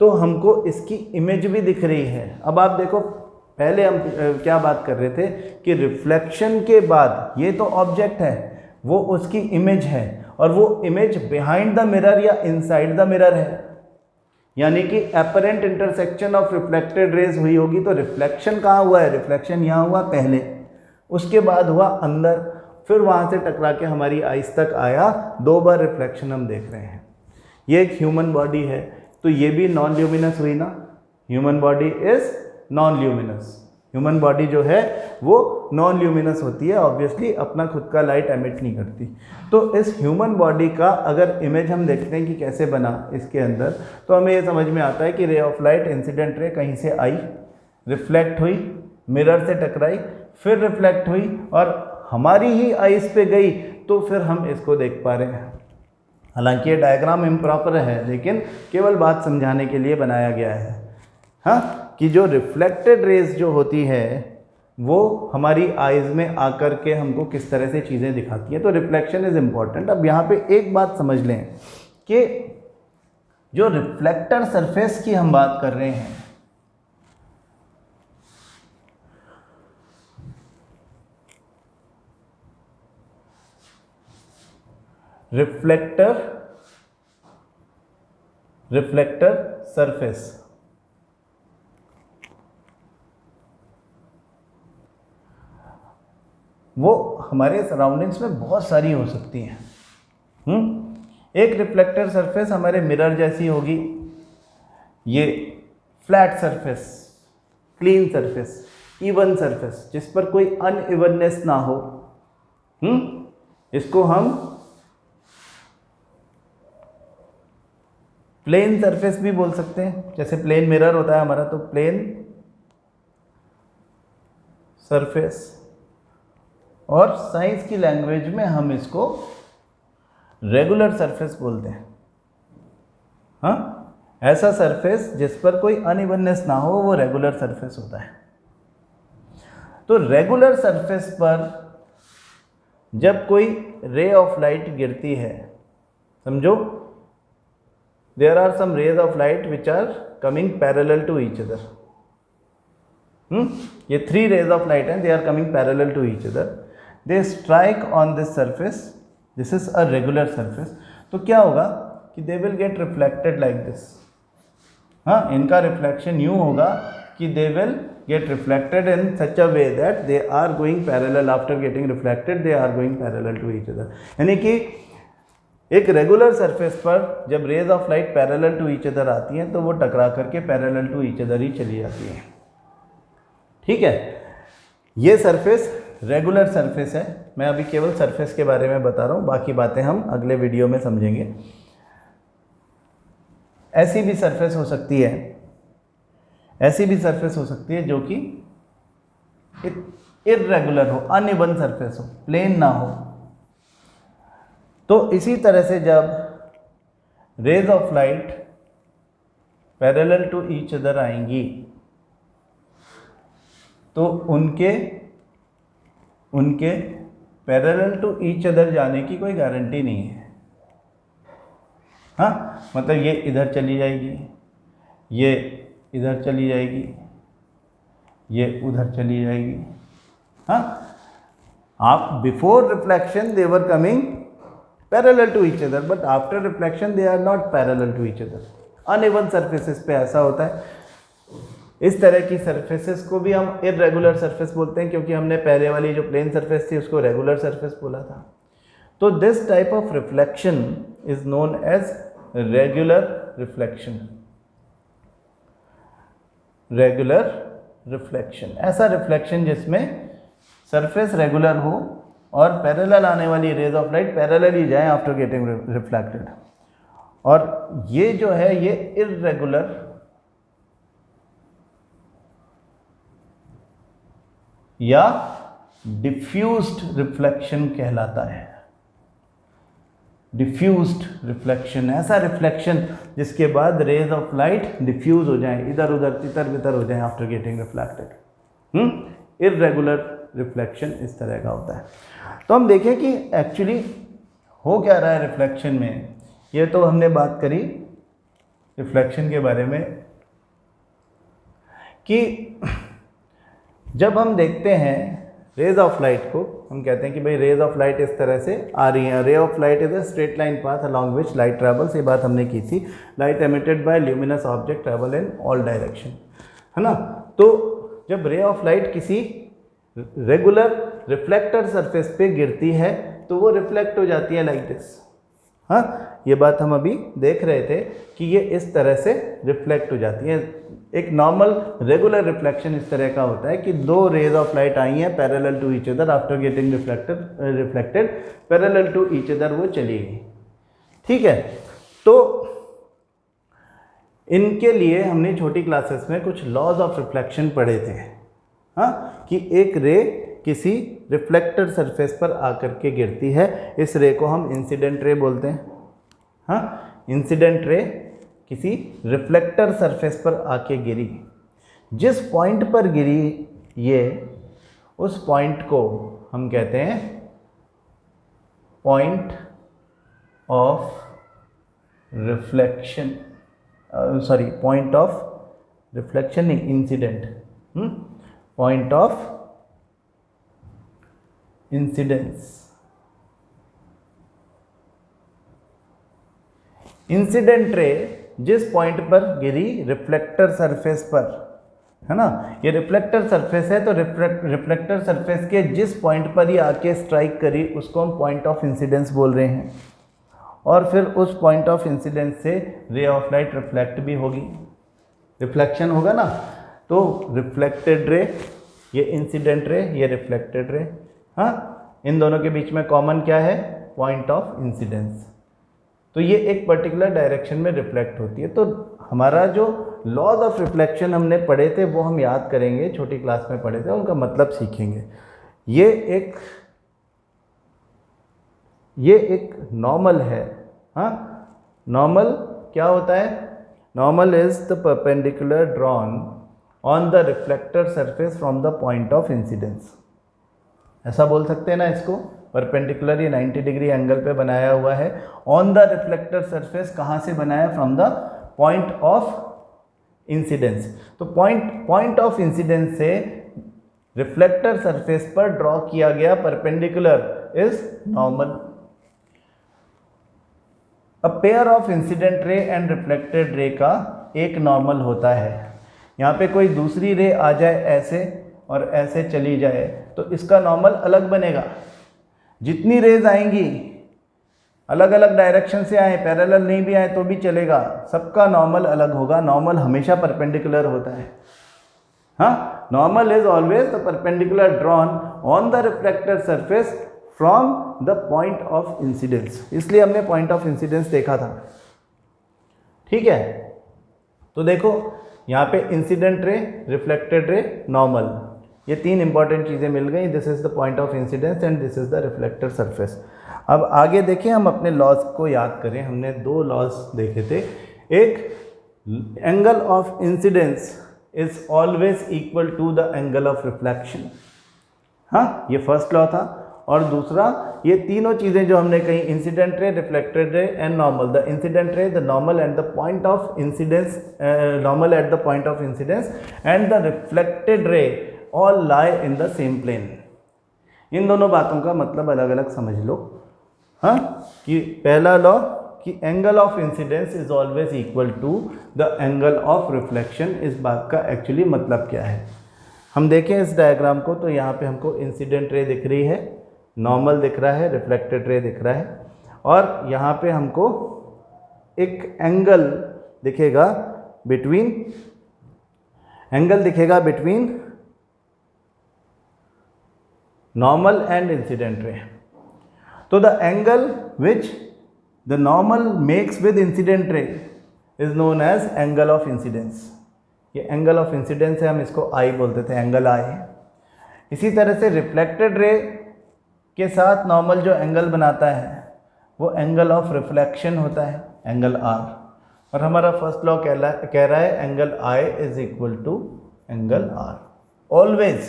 तो हमको इसकी इमेज भी दिख रही है। अब आप देखो, पहले हम क्या बात कर रहे थे कि रिफ्लेक्शन के बाद ये तो ऑब्जेक्ट है, वो उसकी इमेज है, और वो इमेज बिहाइंड द मिरर या इनसाइड द मिरर है, यानी कि apparent intersection of reflected raise हुई होगी। तो रिफ्लेक्शन कहाँ हुआ है? रिफ्लेक्शन यहाँ हुआ पहले, उसके बाद हुआ अंदर, फिर वहाँ से टकरा के हमारी आइज तक आया, 2 बार रिफ्लेक्शन हम देख रहे हैं। ये एक ह्यूमन बॉडी है, तो ये भी नॉन ल्यूमिनस हुई ना, human body is non luminous. Human body जो है वो नॉन ल्यूमिनस होती है, ऑब्वियसली अपना खुद का लाइट एमिट नहीं करती। तो इस ह्यूमन बॉडी का अगर इमेज हम देखते हैं कि कैसे बना इसके अंदर, तो हमें ये समझ में आता है कि रे ऑफ लाइट, इंसिडेंट रे कहीं से आई, रिफ्लेक्ट हुई, मिरर से टकराई, फिर रिफ्लेक्ट हुई और हमारी ही आइज़ पे गई, तो फिर हम इसको देख पा रहे हैं। हालांकि ये डायग्राम इम्प्रॉपर है, लेकिन केवल बात समझाने के लिए बनाया गया है, हाँ, कि जो रिफ्लेक्टेड रेज जो होती है वो हमारी आइज़ में आकर के हमको किस तरह से चीज़ें दिखाती हैं। तो रिफ्लेक्शन इज़ इम्पॉर्टेंट। अब यहाँ पे एक बात समझ लें कि जो रिफ्लेक्टर सरफेस की हम बात कर रहे हैं, रिफ्लेक्टर सरफेस, वो हमारे सराउंडिंग्स में बहुत सारी हो सकती हैं। एक रिफ्लेक्टर सरफेस हमारे मिरर जैसी होगी, ये flat surface, clean surface, even surface जिस पर कोई अनइवननेस ना हो, इसको हम प्लेन सरफेस भी बोल सकते हैं। जैसे प्लेन मिरर होता है हमारा, तो प्लेन सरफेस, और साइंस की लैंग्वेज में हम इसको रेगुलर सरफेस बोलते हैं। हाँ, ऐसा सरफेस जिस पर कोई अनइवननेस ना हो वो रेगुलर सरफेस होता है। तो रेगुलर सरफेस पर जब कोई रे ऑफ लाइट गिरती है, समझो there are some rays of light which are coming parallel to each other. ये 3 रेज ऑफ लाइट हैं, they are coming parallel to each other, they strike on this surface, this is a regular surface. तो क्या होगा कि they will get reflected like this. हाँ, इनका reflection यूँ होगा कि they will get reflected in such a way that they are going parallel, after getting reflected they are going parallel to each other। यानी कि एक रेगुलर सरफेस पर जब rays of light parallel to each other आती हैं तो वो टकरा करके पैरेलल टू ईच अदर ही चली जाती हैं। ठीक है, ये सरफेस रेगुलर सरफेस है। मैं अभी केवल सरफेस के बारे में बता रहा हूँ, बाकी बातें हम अगले वीडियो में समझेंगे। ऐसी भी सरफेस हो सकती है, ऐसी भी सरफेस हो सकती है जो कि इर्रेगुलर हो, अनइवन सरफेस हो, प्लेन ना हो। तो इसी तरह से जब rays of light parallel to each other आएंगी तो उनके पैरेलल टू ईच अदर जाने की कोई गारंटी नहीं है। हाँ, मतलब ये इधर चली जाएगी, ये इधर चली जाएगी, ये उधर चली जाएगी। हाँ, आप before reflection they were coming parallel to each other, but after reflection they are not parallel to each other. Uneven surfaces पे ऐसा होता है। इस तरह की सरफेसेस को भी हम इर्रेगुलर सरफेस बोलते हैं, क्योंकि हमने पहले वाली जो प्लेन सरफेस थी उसको रेगुलर सरफेस बोला था। तो this type of reflection is known as regular reflection. Regular reflection, ऐसा रिफ्लेक्शन जिसमें सरफेस रेगुलर हो और पैरेलल आने वाली रेज ऑफ लाइट पैरेलल ही जाए आफ्टर गेटिंग रिफ्लेक्टेड। और ये जो है ये इर्रेगुलर या डिफ्यूज्ड रिफ्लेक्शन कहलाता है। डिफ्यूज्ड रिफ्लेक्शन, ऐसा रिफ्लेक्शन जिसके बाद रेज ऑफ लाइट डिफ्यूज हो जाए, इधर उधर तितर बितर हो जाए after getting reflected. Irregular reflection इस तरह का होता है। तो हम देखें कि एक्चुअली हो क्या रहा है रिफ्लेक्शन में। ये तो हमने बात करी रिफ्लेक्शन के बारे में कि जब हम देखते हैं रेज ऑफ लाइट को, हम कहते हैं कि भाई रेज ऑफ लाइट इस तरह से आ रही है। रे of light is a straight line path along which light travels, ये बात हमने की थी। Light emitted by luminous object travel in all direction, है ना। तो जब रे ऑफ लाइट किसी रेगुलर रिफ्लेक्टर सरफेस पे गिरती है तो वो रिफ्लेक्ट हो जाती है लाइक दिस। हाँ, ये बात हम अभी देख रहे थे कि ये इस तरह से रिफ्लेक्ट हो जाती है। एक नॉर्मल रेगुलर रिफ्लेक्शन इस तरह का होता है कि दो रेज ऑफ लाइट आई हैं parallel to each other, after getting reflected parallel to each other वो चली गई। ठीक है, तो इनके लिए हमने छोटी क्लासेस में कुछ लॉज ऑफ रिफ्लेक्शन पढ़े थे। हाँ, कि एक रे किसी रिफ्लेक्टेड सरफेस पर आकर के गिरती है, इस रे को हम इंसिडेंट रे बोलते हैं। हाँ, इंसिडेंट रे किसी रिफ्लेक्टर सरफेस पर आके गिरी, जिस पॉइंट पर गिरी ये, उस पॉइंट को हम कहते हैं point of reflection, sorry point of reflection नहीं, incident, point of incidence. Incident ray जिस पॉइंट पर गिरी रिफ्लेक्टर सरफेस पर, है ना, ये रिफ्लेक्टर सरफेस है, तो रिफ्लेक्टर सरफेस के जिस पॉइंट पर ये आके स्ट्राइक करी उसको हम पॉइंट ऑफ इंसिडेंस बोल रहे हैं। और फिर उस पॉइंट ऑफ इंसिडेंस से रे ऑफ लाइट रिफ्लेक्ट भी होगी, रिफ्लेक्शन होगा ना। तो रिफ्लेक्टेड रे, ये इंसिडेंट रे, ये रिफ्लेक्टेड रे। हाँ, इन दोनों के बीच में कॉमन क्या है? Point of incidence. तो ये एक पर्टिकुलर डायरेक्शन में रिफ्लेक्ट होती है। तो हमारा जो लॉज ऑफ रिफ्लेक्शन हमने पढ़े थे वो हम याद करेंगे, छोटी क्लास में पढ़े थे, उनका मतलब सीखेंगे। ये एक नॉर्मल है। हाँ, नॉर्मल क्या होता है? Normal is the perpendicular drawn on the reflector surface from the point of incidence. ऐसा बोल सकते हैं ना इसको, परपेंडिकुलर ये 90 डिग्री एंगल पे बनाया हुआ है। ऑन द रिफ्लेक्टर सरफेस कहाँ से बनाया? From the point of incidence. तो पॉइंट ऑफ इंसिडेंस से रिफ्लेक्टर सरफेस पर ड्रॉ किया गया perpendicular is normal. A pair of incident ray and reflected ray का एक नॉर्मल होता है। यहाँ पे कोई दूसरी रे आ जाए ऐसे और ऐसे चली जाए तो इसका नॉर्मल अलग बनेगा। जितनी रेज आएंगी अलग अलग डायरेक्शन से आए, पैरेलल नहीं भी आए तो भी चलेगा, सबका नॉर्मल अलग होगा। नॉर्मल हमेशा परपेंडिकुलर होता है। हाँ, normal is always the perpendicular drawn on the reflector surface from the point of incidence. इसलिए हमने पॉइंट ऑफ इंसिडेंस देखा था। ठीक है, तो देखो यहाँ पे इंसिडेंट रे, रिफ्लेक्टेड रे, नॉर्मल, ये तीन इंपॉर्टेंट चीज़ें मिल गई। This is the point of incidence and this is the reflector surface. अब आगे देखें, हम अपने लॉज को याद करें। हमने दो लॉज देखे थे। एक, angle of incidence is always equal to the angle of reflection. हाँ, ये फर्स्ट लॉ था। और दूसरा, ये तीनों चीज़ें जो हमने कही, incident ray, reflected ray and normal, the incident ray, the normal at the point of incidence, normal at the point of incidence and the reflected ray all lie in the same plane. इन दोनों बातों का मतलब अलग अलग समझ लो। हाँ, कि पहला लॉ कि angle of incidence is always equal to the angle of reflection. इस बात का एक्चुअली मतलब क्या है? हम देखें इस डायग्राम को, तो यहाँ पे हमको इंसिडेंट रे दिख रही है, नॉर्मल दिख रहा है, रिफ्लेक्टेड रे दिख रहा है, और यहाँ पे हमको एक एंगल दिखेगा between normal and incident ray. तो the angle which the normal makes with incident ray is known as angle of incidence. ये एंगल ऑफ इंसिडेंस है, हम इसको आई बोलते थे, एंगल आई। इसी तरह से रिफ्लेक्टेड रे के साथ नॉर्मल जो एंगल बनाता है वो एंगल ऑफ रिफ्लेक्शन होता है, एंगल आर। और हमारा फर्स्ट लॉ कह रहा है angle i is equal to angle r, always.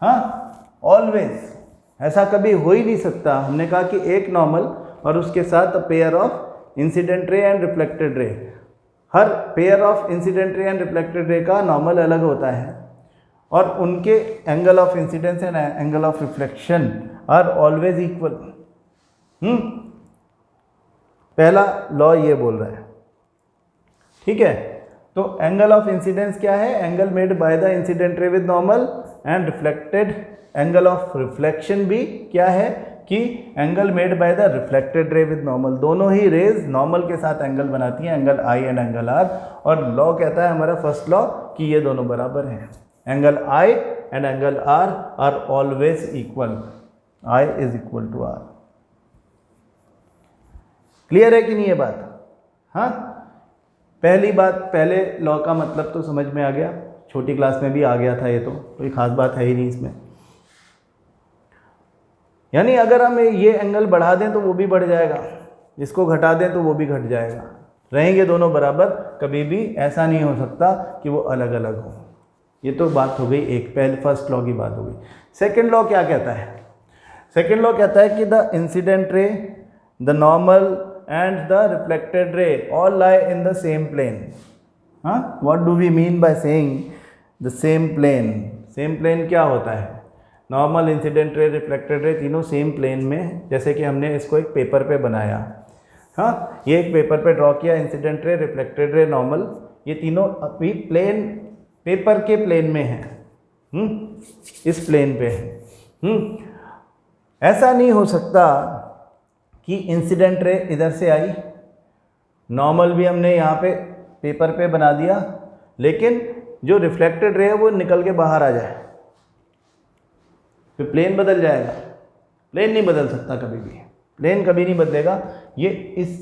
हाँ, ऑलवेज, ऐसा कभी हो ही नहीं सकता। हमने कहा कि एक नॉर्मल और उसके साथ pair of incident ray and reflected ray. हर pair of incident ray and reflected ray का नॉर्मल अलग होता है और उनके angle of incidence and angle of reflection are always equal. पहला लॉ ये बोल रहा है। ठीक है, तो एंगल ऑफ इंसिडेंस क्या है? Angle made by the incident ray with normal, and reflected angle of reflection भी क्या है? कि angle made by the reflected ray with normal, दोनों ही रेज नॉर्मल के साथ एंगल बनाती हैं, angle i and angle r, और लॉ कहता है हमारा फर्स्ट लॉ कि ये दोनों बराबर हैं, angle i and angle r always equal, i is equal to r. Clear है कि नहीं ये बात? हाँ, पहली बात, पहले लॉ का मतलब तो समझ में आ गया, छोटी क्लास में भी आ गया था, ये तो कोई खास बात है ही नहीं इसमें। यानी अगर हम ये एंगल बढ़ा दें तो वो भी बढ़ जाएगा, इसको घटा दें तो वो भी घट जाएगा, रहेंगे दोनों बराबर, कभी भी ऐसा नहीं हो सकता कि वो अलग अलग हो। ये तो बात हो गई एक, पहले फर्स्ट लॉ की बात हो गई। सेकंड लॉ क्या कहता है? सेकंड लॉ कहता है कि the incident ray, the normal and the reflected ray all lie in the same plane. हाँ, what do we mean by saying the same plane? Same plane क्या होता है? नॉर्मल, इंसिडेंट रे, रिफ्लेक्टेड रे तीनों same plane में, जैसे कि हमने इसको एक पेपर पे बनाया। हाँ, ये एक पेपर पे ड्रॉ किया, इंसिडेंट रे, रिफ्लेक्टेड रे, नॉर्मल, ये तीनों अभी प्लेन, पेपर के प्लेन में हैं, इस प्लेन पे है। ऐसा नहीं हो सकता कि इंसिडेंट रे इधर से आई, नॉर्मल भी हमने यहाँ पे पेपर पे बना दिया, लेकिन जो रिफ्लेक्टेड रे है वो निकल के बाहर आ जाए, फिर प्लेन बदल जाएगा। प्लेन नहीं बदल सकता कभी भी, प्लेन कभी नहीं बदलेगा। ये इस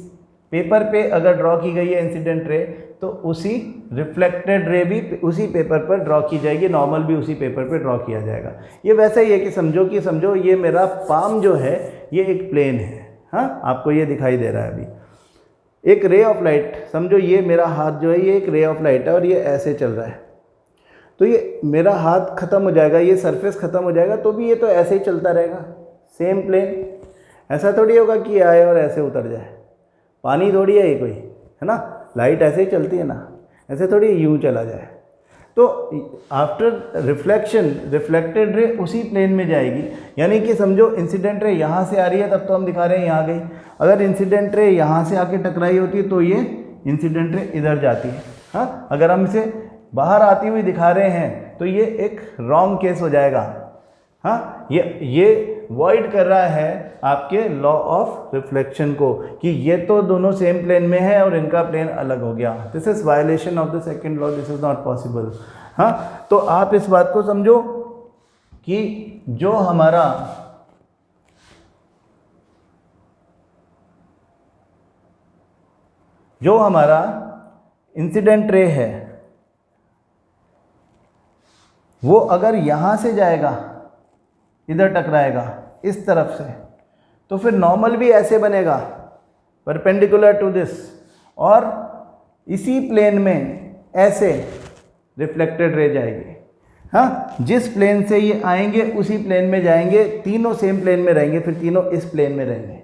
पेपर पे अगर ड्रॉ की गई है इंसिडेंट रे, तो उसी रिफ्लेक्टेड रे भी उसी पेपर पर ड्रॉ की जाएगी, नॉर्मल भी उसी पेपर पे ड्रॉ किया जाएगा। ये वैसा ही है कि समझो ये मेरा पाम जो है ये एक प्लेन है। हाँ, आपको ये दिखाई दे रहा है अभी एक रे ऑफ लाइट, समझो ये मेरा हाथ जो है ये एक रे ऑफ लाइट है और ये ऐसे चल रहा है, तो ये मेरा हाथ खत्म हो जाएगा, ये सरफेस खत्म हो जाएगा, तो भी ये तो ऐसे ही चलता रहेगा, सेम प्लेन। ऐसा थोड़ी होगा कि आए और ऐसे उतर जाए, पानी थोड़ी है ये कोई, है ना, लाइट ऐसे ही चलती है ना, ऐसे थोड़ी यूँ चला जाए। तो आफ्टर रिफ्लेक्शन रिफ्लेक्टेड रे उसी प्लेन में जाएगी, यानी कि समझो इंसिडेंट रे यहाँ से आ रही है, तब तो हम दिखा रहे हैं यहाँ गई, अगर इंसिडेंट रे यहाँ से आके टकराई होती है तो ये इंसिडेंट रे इधर जाती है। हाँ, अगर हम इसे बाहर आती हुई दिखा रहे हैं तो ये एक रॉन्ग केस हो जाएगा। हाँ, ये वॉइड कर रहा है आपके लॉ ऑफ रिफ्लेक्शन को कि ये तो दोनों सेम प्लेन में है और इनका प्लेन अलग हो गया। This is violation of the second law, this is not possible. हाँ, तो आप इस बात को समझो कि जो हमारा इंसिडेंट रे है वो अगर यहाँ से जाएगा, इधर टकराएगा इस तरफ से, तो फिर नॉर्मल भी ऐसे बनेगा परपेंडिकुलर टू दिस, और इसी प्लेन में ऐसे रिफ्लेक्टेड रे जाएगी। हाँ, जिस प्लेन से ये आएंगे उसी प्लेन में जाएंगे, तीनों सेम प्लेन में रहेंगे, फिर तीनों इस प्लेन में रहेंगे।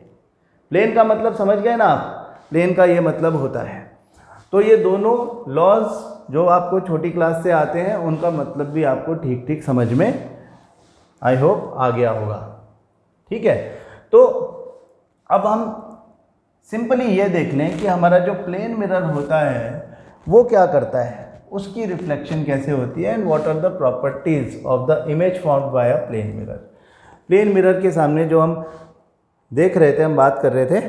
प्लेन का मतलब समझ गए ना आप? प्लेन का ये मतलब होता है। तो ये दोनों लॉज जो आपको छोटी क्लास से आते हैं उनका मतलब भी आपको ठीक ठीक समझ में आई होप आ गया होगा। ठीक है, तो अब हम सिंपली ये देख लें कि हमारा जो प्लेन मिरर होता है वो क्या करता है, उसकी रिफ्लेक्शन कैसे होती है, and what are the properties of the image formed by a plane mirror. Plane mirror के सामने जो हम देख रहे थे, हम बात कर रहे थे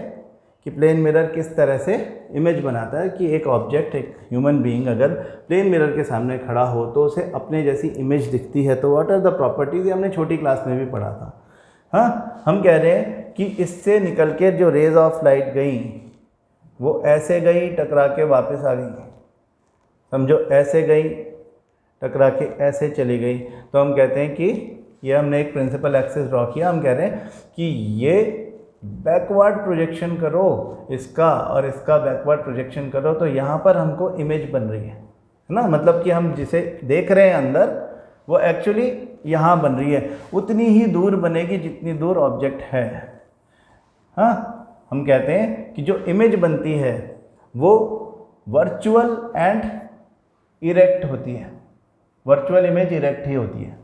कि प्लेन मिरर किस तरह से इमेज बनाता है, कि एक ऑब्जेक्ट, एक ह्यूमन बीइंग अगर प्लेन मिरर के सामने खड़ा हो तो उसे अपने जैसी इमेज दिखती है। तो व्हाट आर द प्रॉपर्टीज, ये हमने छोटी क्लास में भी पढ़ा था। हाँ, हम कह रहे हैं कि इससे निकल के जो रेज ऑफ लाइट गई वो ऐसे गई, टकरा के वापस आ गई, समझो ऐसे गई, टकरा के ऐसे चली गई। तो हम कहते हैं कि ये हमने एक प्रिंसिपल एक्सिस ड्रॉ किया, हम कह रहे हैं कि ये बैकवर्ड प्रोजेक्शन करो इसका और इसका बैकवर्ड प्रोजेक्शन करो, तो यहाँ पर हमको इमेज बन रही है ना, मतलब कि हम जिसे देख रहे हैं अंदर वो एक्चुअली यहाँ बन रही है, उतनी ही दूर बनेगी जितनी दूर ऑब्जेक्ट है। हाँ, हम कहते हैं कि जो इमेज बनती है वो वर्चुअल एंड इरेक्ट होती है, वर्चुअल इमेज इरेक्ट ही होती है।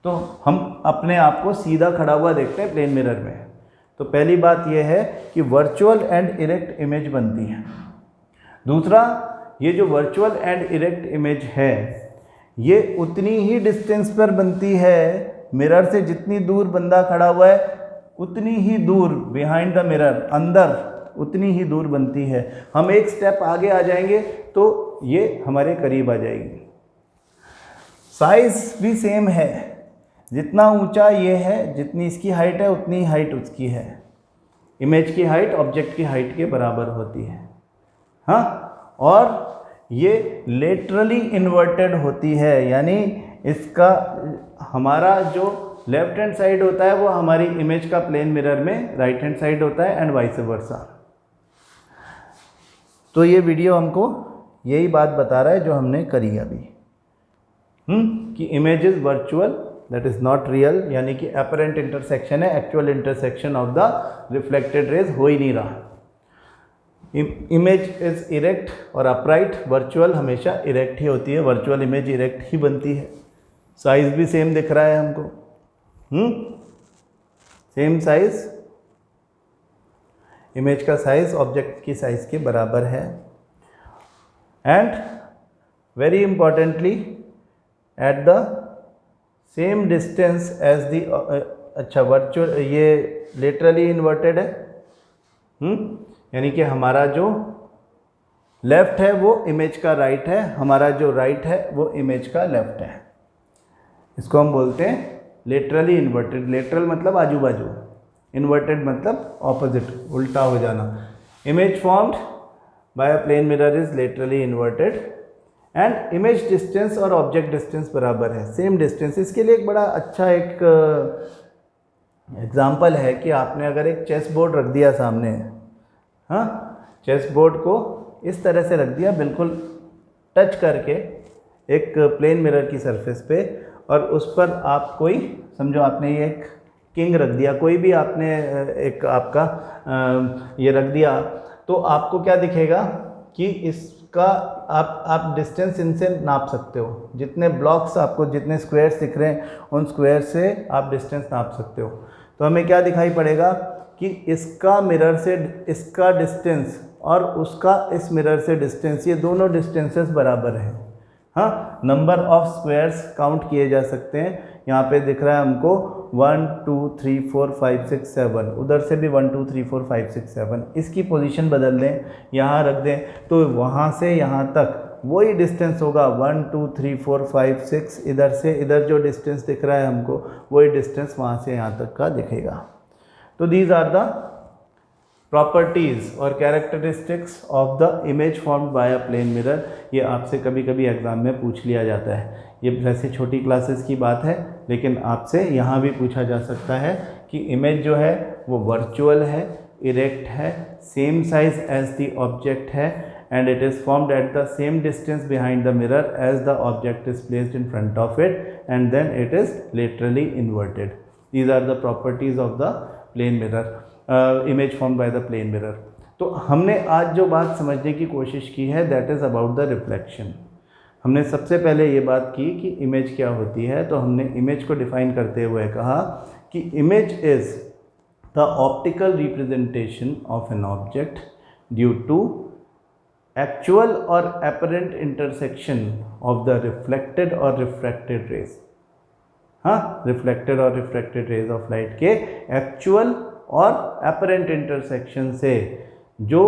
तो हम अपने आप को सीधा खड़ा हुआ देखते हैं प्लेन मिरर में, तो पहली बात यह है कि वर्चुअल एंड इरेक्ट इमेज बनती है। दूसरा, ये जो वर्चुअल एंड इरेक्ट इमेज है ये उतनी ही डिस्टेंस पर बनती है मिरर से जितनी दूर बंदा खड़ा हुआ है उतनी ही दूर बिहाइंड द मिरर, अंदर उतनी ही दूर बनती है। हम एक स्टेप आगे आ जाएंगे तो ये हमारे करीब आ जाएगी। साइज भी सेम है, जितना ऊंचा ये है, जितनी इसकी हाइट है उतनी हाइट उसकी है। इमेज की हाइट ऑब्जेक्ट की हाइट के बराबर होती है। हाँ, और ये लेटरली इन्वर्टेड होती है, यानी इसका हमारा जो लेफ्ट हैंड साइड होता है वो हमारी इमेज का प्लेन मिरर में राइट हैंड साइड होता है एंड वाइस वर्सा। तो ये वीडियो हमको यही बात बता रहा है जो हमने करी अभी, कि image is virtual, that is not real, यानी कि अपरेंट इंटरसेक्शन है, actual intersection of the reflected raise हो ही नहीं रहा। इमेज इज इरेक्ट और अपराइट, वर्चुअल हमेशा इरेक्ट ही होती है, वर्चुअल इमेज इरेक्ट ही बनती है। साइज भी सेम दिख रहा है हमको, सेम साइज, इमेज का साइज ऑब्जेक्ट की साइज के बराबर है। And very importantly at the same distance as the, अच्छा वर्चुअल, ये लेटरली इन्वर्टेड है, यानी कि हमारा जो लेफ्ट है वो इमेज का राइट है, हमारा जो राइट है वो इमेज का लेफ्ट है। इसको हम बोलते हैं लेटरली इन्वर्टेड। लेटरल मतलब आजू बाजू, इन्वर्टेड मतलब ऑपोजिट, उल्टा हो जाना। Image formed by a plane mirror is laterally inverted and image distance और ऑब्जेक्ट डिस्टेंस बराबर है, सेम डिस्टेंस। इसके लिए एक बड़ा अच्छा एक एग्जाम्पल है कि आपने अगर एक चेस बोर्ड रख दिया सामने, हाँ, चेस बोर्ड को इस तरह से रख दिया बिल्कुल टच करके एक प्लेन मिरर की सरफेस पे, और उस पर आप कोई, समझो आपने ये एक किंग रख दिया, कोई भी आपने एक आपका ये रख दिया, तो आपको क्या दिखेगा कि इसका आप डिस्टेंस इनसे नाप सकते हो। जितने ब्लॉक्स आपको, जितने स्क्वायर्स दिख रहे हैं उन स्क्वायर से आप डिस्टेंस नाप सकते हो। तो हमें क्या दिखाई पड़ेगा कि इसका मिरर से इसका डिस्टेंस और उसका इस मिरर से डिस्टेंस, ये दोनों डिस्टेंसेस बराबर हैं। हाँ, नंबर ऑफ स्क्वायर्स काउंट किए जा सकते हैं। यहाँ पे दिख रहा है हमको 1 2 3 4 5 6 7, उधर से भी 1 2 3 4 5 6 7। इसकी पोजीशन बदल दें, यहाँ रख दें, तो वहाँ से यहाँ तक वही डिस्टेंस होगा 1 2 3 4 5 6। इधर से इधर जो डिस्टेंस दिख रहा है हमको, वही डिस्टेंस वहाँ से यहाँ तक का दिखेगा। तो दीज आर द प्रॉपर्टीज़ और characteristics of the image formed by a plane mirror. ये आपसे कभी कभी एग्ज़ाम में पूछ लिया जाता है। ये वैसे छोटी क्लासेस की बात है, लेकिन आपसे यहाँ भी पूछा जा सकता है कि इमेज जो है वो वर्चुअल है, इरेक्ट है, same size as the object है, and it is formed at the same distance behind the mirror as the object is placed in front of it, and then it is laterally inverted. These are the properties of the plane mirror, image formed by the plane mirror. तो हमने आज जो बात समझने की कोशिश की है, that is about the reflection. हमने सबसे पहले ये बात की कि इमेज क्या होती है। तो हमने इमेज को डिफाइन करते हुए कहा कि image is the optical representation of an object due to actual और apparent intersection of the reflected और रिफ्रैक्टेड रेज। हाँ, रिफ्लेक्टेड और रिफ्रैक्टेड रेज ऑफ लाइट के एक्चुअल और अपरेंट इंटरसेक्शन से जो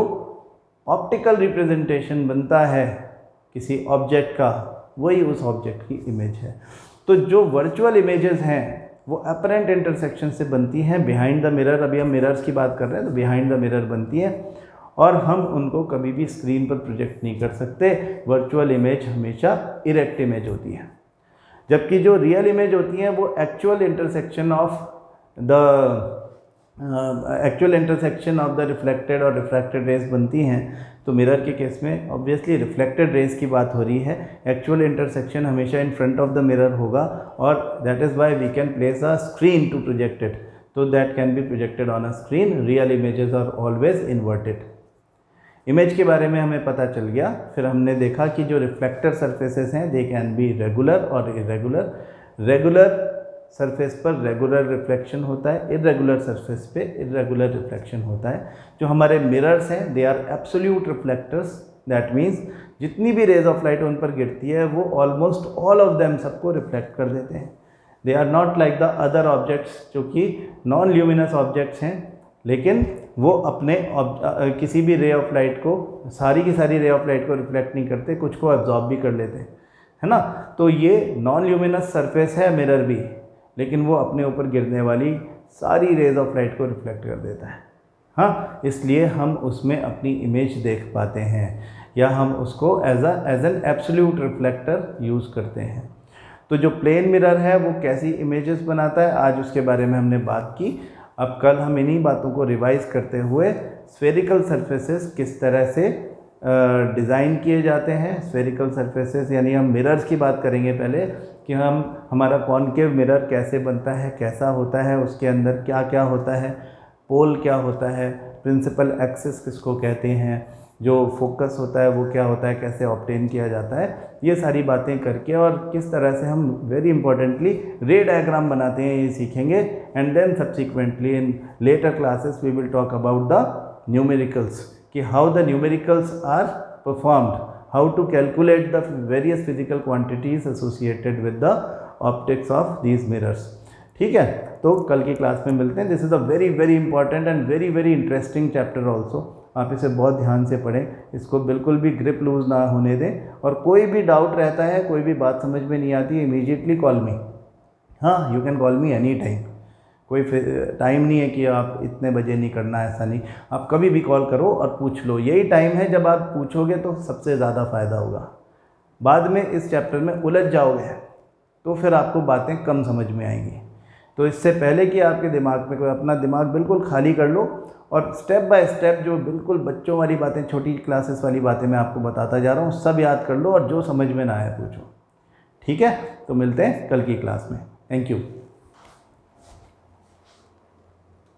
ऑप्टिकल रिप्रेजेंटेशन बनता है किसी ऑब्जेक्ट का, वही उस ऑब्जेक्ट की इमेज है। तो जो वर्चुअल इमेजेस हैं वो अपरेंट इंटरसेक्शन से बनती हैं बिहाइंड द मिरर। अभी हम मिरर्स की बात कर रहे हैं, तो बिहाइंड द मिरर बनती है, और हम उनको कभी भी स्क्रीन पर प्रोजेक्ट नहीं कर सकते। वर्चुअल इमेज हमेशा इरेक्ट इमेज होती है, जबकि जो रियल इमेज होती है वो actual intersection of the reflected और रिफ्रैक्टेड रेज बनती हैं। तो मिरर के केस में ऑब्वियसली रिफ्लेक्टेड रेज की बात हो रही है, एक्चुअल इंटरसेक्शन हमेशा in front of the mirror होगा, और that is why we can place a screen to project it, तो that can be projected on a screen. Real images are always inverted. Image के बारे में हमें पता चल गया। फिर हमने देखा कि जो रिफ्लेक्टर सरफेसेस हैं दे कैन बी रेगुलर और इरेगुलर। रेगुलर सरफेस पर रेगुलर रिफ्लेक्शन होता है, इरेगुलर सरफेस पे इरेगुलर रिफ्लेक्शन होता है। जो हमारे मिरर्स हैं they are absolute reflectors, that means जितनी भी रेज ऑफ लाइट उन पर गिरती है वो ऑलमोस्ट ऑल ऑफ देम सबको रिफ्लेक्ट कर देते हैं। They are not like the other objects जो कि नॉन ल्यूमिनस ऑब्जेक्ट्स हैं, लेकिन वो अपने किसी भी रे ऑफ लाइट को, सारी की सारी रे ऑफ लाइट को रिफ्लेक्ट नहीं करते, कुछ को एब्जॉर्ब भी कर लेते हैं, है ना। तो ये नॉन ल्यूमिनस सरफेस है मिरर भी, लेकिन वो अपने ऊपर गिरने वाली सारी रेज ऑफ लाइट को रिफ्लेक्ट कर देता है। हाँ, इसलिए हम उसमें अपनी इमेज देख पाते हैं, या हम उसको as an absolute reflector use करते हैं। तो जो प्लेन मिरर है वो कैसी इमेजेस बनाता है, आज उसके बारे में हमने बात की। अब कल हम इन्हीं बातों को रिवाइज करते हुए स्फेरिकल सरफेसेस किस तरह से डिज़ाइन किए जाते हैं, स्फेरिकल सरफेसेस यानी हम मिरर्स की बात करेंगे पहले, कि हमारा कॉनकेव मिरर कैसे बनता है, कैसा होता है, उसके अंदर क्या क्या होता है, पोल क्या होता है, प्रिंसिपल एक्सिस किसको कहते हैं, जो फोकस होता है वो क्या होता है, कैसे ऑब्टेन किया जाता है, ये सारी बातें करके, और किस तरह से हम वेरी इंपॉर्टेंटली रे डायग्राम बनाते हैं ये सीखेंगे। And then subsequently in later classes we will talk about the numericals, कि how the numericals are performed, how to calculate the various physical quantities associated with the optics of these mirrors. ठीक है, तो कल की class में मिलते हैं। This is a very very important and very very interesting chapter also. आप इसे बहुत ध्यान से पढ़ें, इसको बिल्कुल भी ग्रिप लूज़ ना होने दें, और कोई भी डाउट रहता है, कोई भी बात समझ में नहीं आती, इमीडिएटली कॉल मी। हाँ, you can call me any time, कोई टाइम नहीं है कि आप इतने बजे नहीं करना, ऐसा नहीं, आप कभी भी कॉल करो और पूछ लो। यही टाइम है जब आप पूछोगे तो सबसे ज़्यादा फ़ायदा होगा। बाद में इस चैप्टर में उलझ जाओगे तो फिर आपको बातें कम समझ में आएंगी। तो इससे पहले कि आपके दिमाग में कोई, अपना दिमाग बिल्कुल खाली कर लो, और स्टेप बाय स्टेप जो बिल्कुल बच्चों वाली बातें, छोटी क्लासेस वाली बातें मैं आपको बताता जा रहा हूँ, सब याद कर लो, और जो समझ में ना आए पूछो। ठीक है, तो मिलते हैं कल की क्लास में। Thank you.